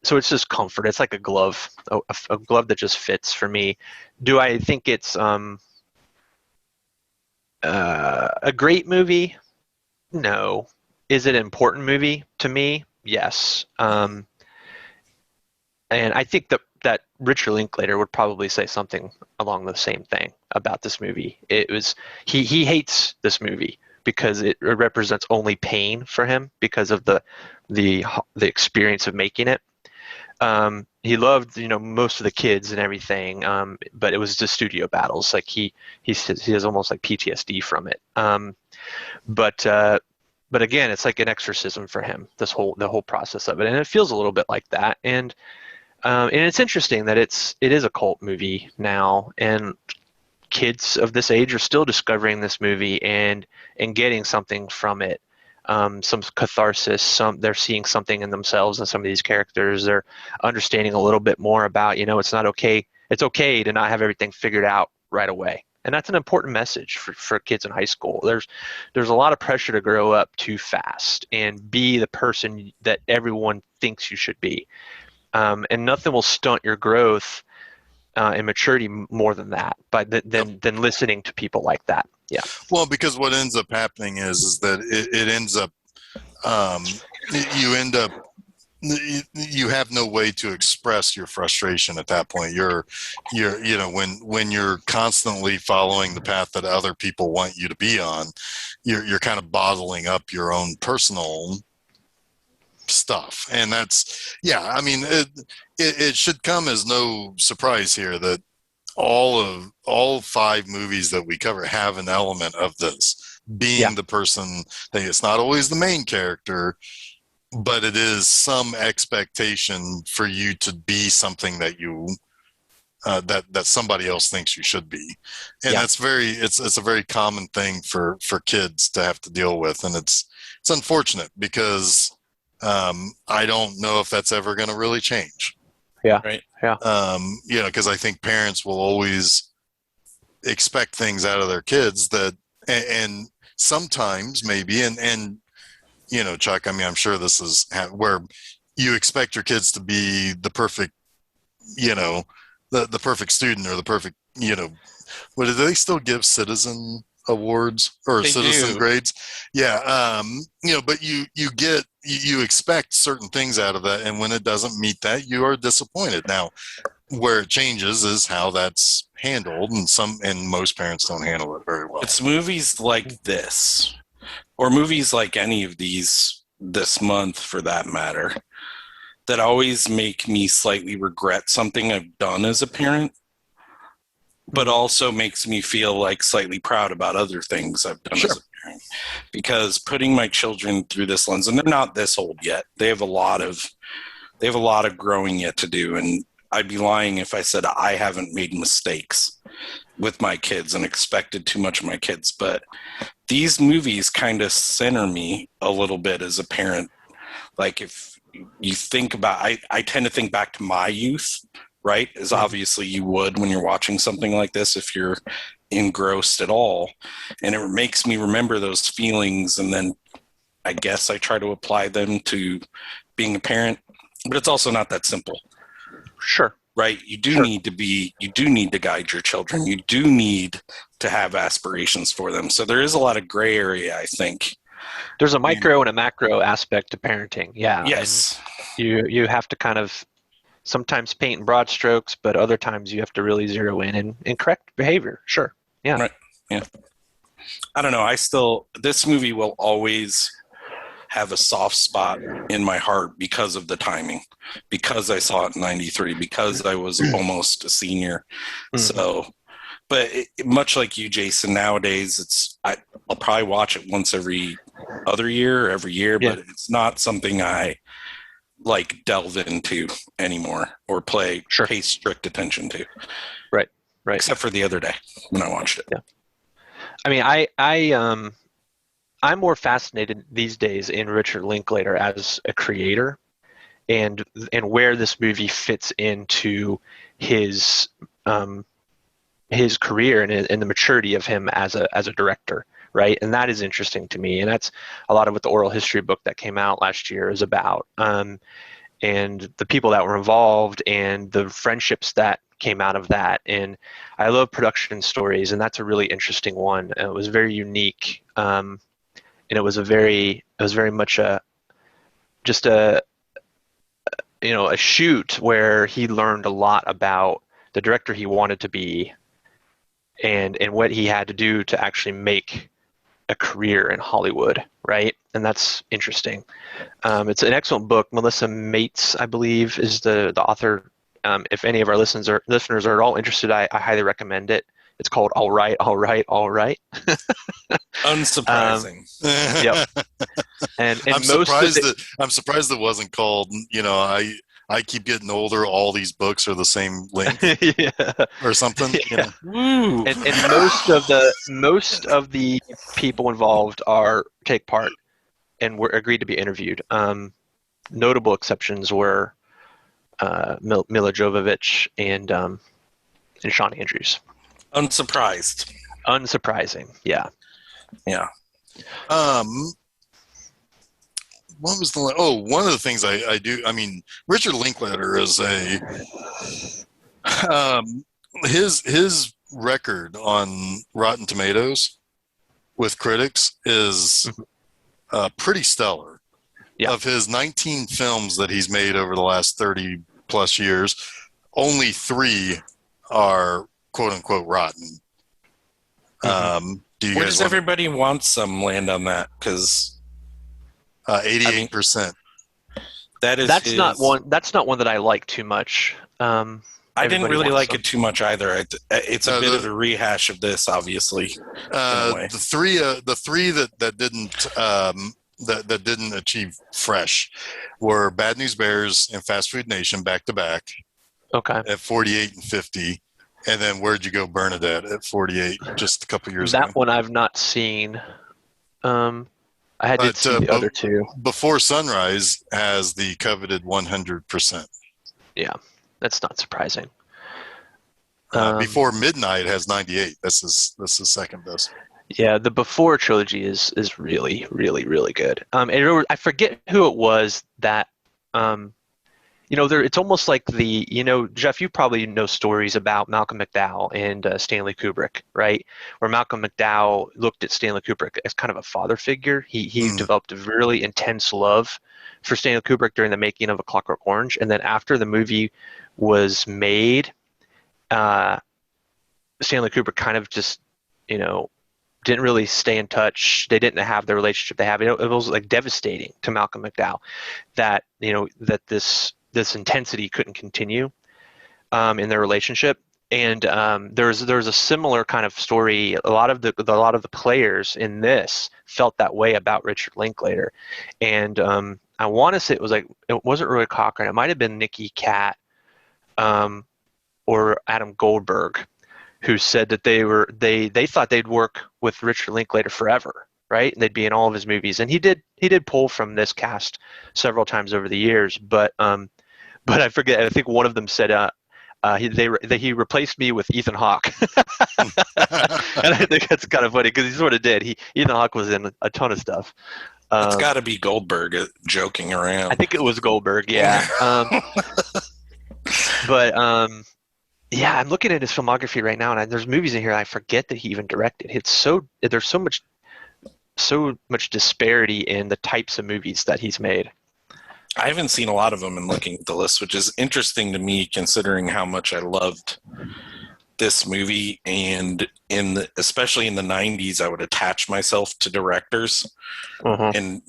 So it's just comfort. It's like a glove, a glove that just fits for me. Do I think it's a great movie? No. Is it an important movie to me? Yes. And I think that Richard Linklater would probably say something along the same thing about this movie. He hates this movie because it represents only pain for him because of the experience of making it. He loved most of the kids and everything, but it was just studio battles. Like he has almost like PTSD from it. But again, it's like an exorcism for him, the whole process of it, and it feels a little bit like that. And it's interesting that it is a cult movie now, and kids of this age are still discovering this movie and getting something from it, some catharsis. They're seeing something in themselves in some of these characters. They're understanding a little bit more about it's not okay. It's okay to not have everything figured out right away. And that's an important message for kids in high school. There's a lot of pressure to grow up too fast and be the person that everyone thinks you should be. And nothing will stunt your growth and maturity more than that, than listening to people like that. Well, because what ends up happening is that it ends up, um, you end up, you have no way to express your frustration at that point. When you're constantly following the path that other people want you to be on, you're kind of bottling up your own personal stuff. And that's, I mean, it should come as no surprise here that all 5 movies that we cover have an element of this being the person that it's not always the main character, but it is some expectation for you to be something that you that somebody else thinks you should be. And that's it's a very common thing for kids to have to deal with. And it's unfortunate because I don't know if that's ever going to really change. Yeah. Right. Yeah. Because I think parents will always expect things out of their kids that, and sometimes maybe, and Chuck, I mean, I'm sure this is where you expect your kids to be the perfect, the perfect student or the perfect, what do they still give citizen awards or They citizen do. grades? Yeah. But you expect certain things out of that. And when it doesn't meet that, you are disappointed. Now, where it changes is how that's handled. And most parents don't handle it very well. It's movies like this, or movies like any of these this month for that matter, that always make me slightly regret something I've done as a parent, but also makes me feel like slightly proud about other things I've done as a parent. Because putting my children through this lens, and they're not this old yet, they have a lot of growing yet to do, and I'd be lying if I said I haven't made mistakes with my kids and expected too much of my kids. But these movies kind of center me a little bit as a parent. Like if you think about, I tend to think back to my youth, right? As obviously you would when you're watching something like this, if you're engrossed at all. And it makes me remember those feelings. And then I guess I try to apply them to being a parent, but it's also not that simple. Sure. Right. You do need to guide your children. You do need to have aspirations for them. So there is a lot of gray area, I think. There's a micro and a macro aspect to parenting. Yeah. Yes. And you have to kind of sometimes paint in broad strokes, but other times you have to really zero in and correct behavior. Sure. Yeah. Right. Yeah. I don't know. This movie will always have a soft spot in my heart because of the timing, because I saw it in 93, because I was almost a senior. So, but much like you, Jason, nowadays I'll probably watch it once every other year or every year, but it's not something I like delve into anymore or pay strict attention to. Right. Except for the other day when I watched it. Yeah. I mean, I'm more fascinated these days in Richard Linklater as a creator and where this movie fits into his career and the maturity of him as a director, right? And that is interesting to me. And that's a lot of what the oral history book that came out last year is about. And the people that were involved and the friendships that came out of that. And I love production stories, and that's a really interesting one. It was very unique. And it was very much a shoot where he learned a lot about the director he wanted to be and what he had to do to actually make a career in Hollywood, right? And that's interesting. It's an excellent book. Melissa Mates, I believe, is the author. If any of our listeners are at all interested, I highly recommend it. It's called All Right, All Right, All Right. Unsurprising. Yep. And I'm surprised it wasn't called, I keep getting older, all these books are the same length or something. Yeah. Woo. And most of the people involved take part and were agreed to be interviewed. Notable exceptions were Mila Jovovich and Sean Andrews. Unsurprised. Unsurprising, yeah. Yeah. What was one of the things I do, I mean, Richard Linklater is his record on Rotten Tomatoes with critics is pretty stellar. Yeah. Of his 19 films that he's made over the last 30 plus years, only 3 are quote unquote rotten. Do you Where guys does everybody want some land on that? Because 88%. That's not one that I like too much. I didn't really like it too much either. It's a bit of a rehash of this, obviously. The three that didn't achieve fresh were Bad News Bears and Fast Food Nation back to back. Okay. At 48 and 50, and then Where'd You Go, Bernadette at 48, just a couple years ago. That one I've not seen. I did see the other 2. Before Sunrise has the coveted 100%. Yeah, that's not surprising. Before Midnight has 98. That's his second best. Yeah, the Before trilogy is really, really, really good. I forget who it was that, it's almost like Jeff, you probably know stories about Malcolm McDowell and Stanley Kubrick, right? Where Malcolm McDowell looked at Stanley Kubrick as kind of a father figure. He developed a really intense love for Stanley Kubrick during the making of A Clockwork Orange. And then after the movie was made, Stanley Kubrick kind of just, didn't really stay in touch. They didn't have the relationship they have. It was like devastating to Malcolm McDowell that, that this intensity couldn't continue in their relationship. And there's a similar kind of story. A lot of the players in this felt that way about Richard Linklater. And I want to say it wasn't Roy Cochrane. It might have been Nicky Katt or Adam Goldberg, who said that they thought they'd work with Richard Linklater forever, right? And they'd be in all of his movies. And he did pull from this cast several times over the years, but I forget. I think one of them said he replaced me with Ethan Hawke, and I think that's kind of funny because he sort of did. Ethan Hawke was in a ton of stuff. It's got to be Goldberg joking around. I think it was Goldberg, yeah. But yeah, I'm looking at his filmography right now, and there's movies in here I forget that he even directed. There's so much disparity in the types of movies that he's made. I haven't seen a lot of them in looking at the list, which is interesting to me considering how much I loved this movie. And especially in the 90s, I would attach myself to directors and,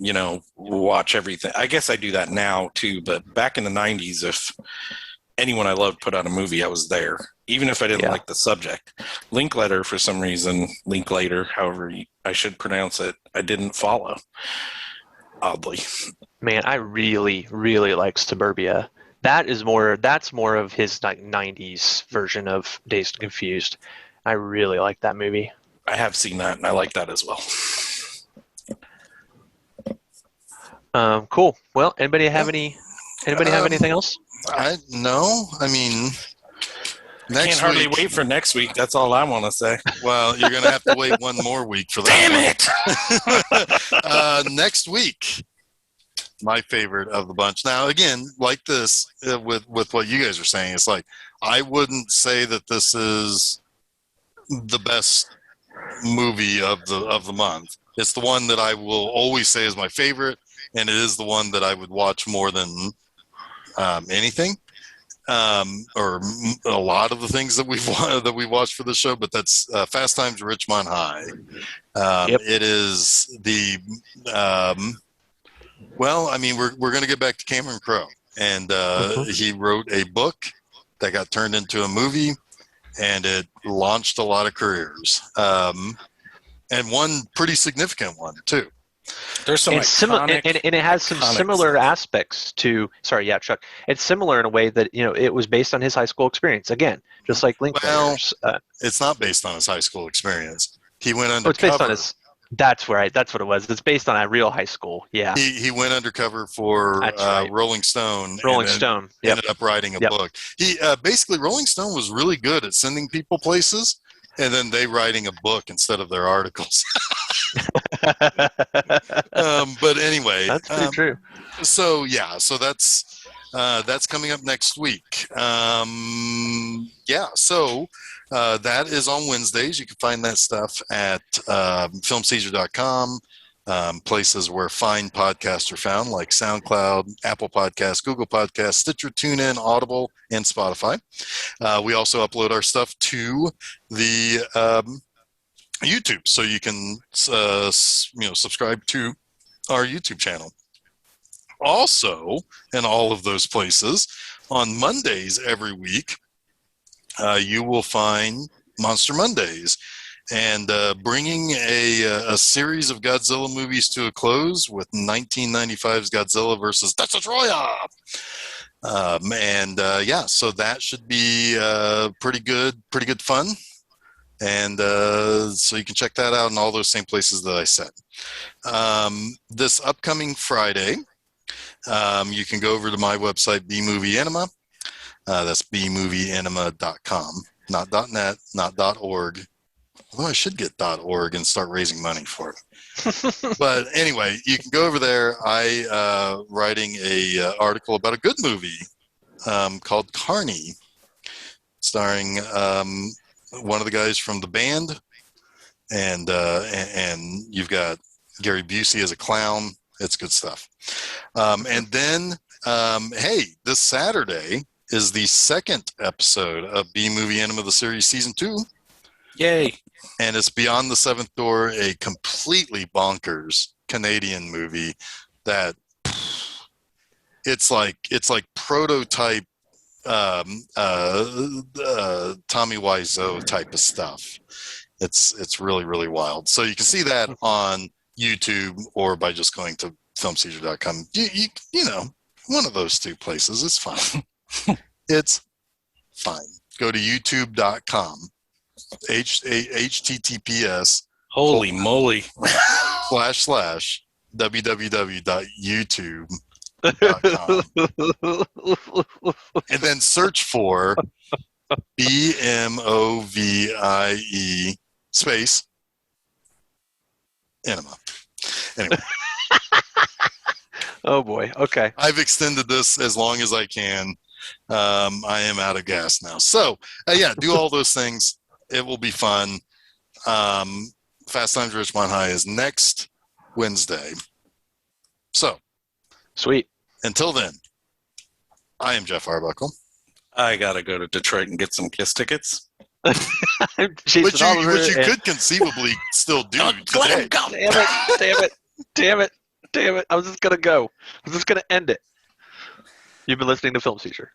watch everything. I guess I do that now too, but back in the 90s, if anyone I loved put out a movie, I was there, even if I didn't like the subject. Linklater, for some reason, Linklater, however I should pronounce it, I didn't follow, oddly. Man, I really, really like Suburbia. That's more of his 90s version of Dazed and Confused. I really like that movie. I have seen that, and I like that as well. Cool. Well, anybody have anything else? No. I mean, can't hardly wait for next week. That's all I want to say. Well, you're going to have to wait one more week for that. Damn it! Next week, my favorite of the bunch. Now, again, like this, with what you guys are saying, it's like I wouldn't say that this is the best movie of the month. It's the one that I will always say is my favorite, and it is the one that I would watch more than anything, or a lot of the things that we watched for the show. But that's Fast Times at Ridgemont High. It is the well, I mean, we're going to get back to Cameron Crowe, and he wrote a book that got turned into a movie, and it launched a lot of careers, and one pretty significant one too. There's some and it has some similar aspects to. Sorry, yeah, Chuck. It's similar in a way that it was based on his high school experience. Again, just like Linklater's. Well, it's not based on his high school experience. He went undercover. It's based on his. That's what it was. It's based on a real high school. Yeah. He went undercover for Rolling Stone. Rolling Stone. Ended up writing a book. He basically Rolling Stone was really good at sending people places, and then they writing a book instead of their articles. But anyway, that's pretty true. So yeah, so that's That's coming up next week. So that is on Wednesdays. You can find that stuff at filmseizure.com. Places where fine podcasts are found, like SoundCloud, Apple Podcasts, Google Podcasts, Stitcher, TuneIn, Audible, and Spotify. We also upload our stuff to the YouTube, so you can subscribe to our YouTube channel. Also, in all of those places, on Mondays every week, you will find Monster Mondays, and bringing a series of Godzilla movies to a close with 1995's Godzilla versus Destroyer. So that should be pretty good fun. And so you can check that out in all those same places that I said. This upcoming Friday, you can go over to my website, B-Movie Enema. That's bmovieenema.com, not .net, not .org. Although I should get .org and start raising money for it. But anyway, you can go over there. I writing a article about a good movie called Carney, starring one of the guys from the band, and you've got Gary Busey as a clown. It's good stuff. And then, this Saturday is the second episode of B-Movie Enema, the series, season 2. Yay! And it's Beyond the Seventh Door, a completely bonkers Canadian movie that it's like prototype Tommy Wiseau type of stuff. It's really, really wild. So you can see that on YouTube or by just going to filmseizure.com. You know, one of those two places. It's fine. It's fine. Go to youtube.com. https Holy moly. / www.youtube.com. And then search for BMOVIE space Enema. Anyway. Oh boy. Okay. I've extended this as long as I can. I am out of gas now. So, do all those things. It will be fun. Fast Times at Ridgemont High is next Wednesday. So, sweet. Until then, I am Jeff Arbuckle. I got to go to Detroit and get some KISS tickets. Which you could conceivably still do today. Damn it. I was just going to go. I was just going to end it. You've been listening to Film Seizure.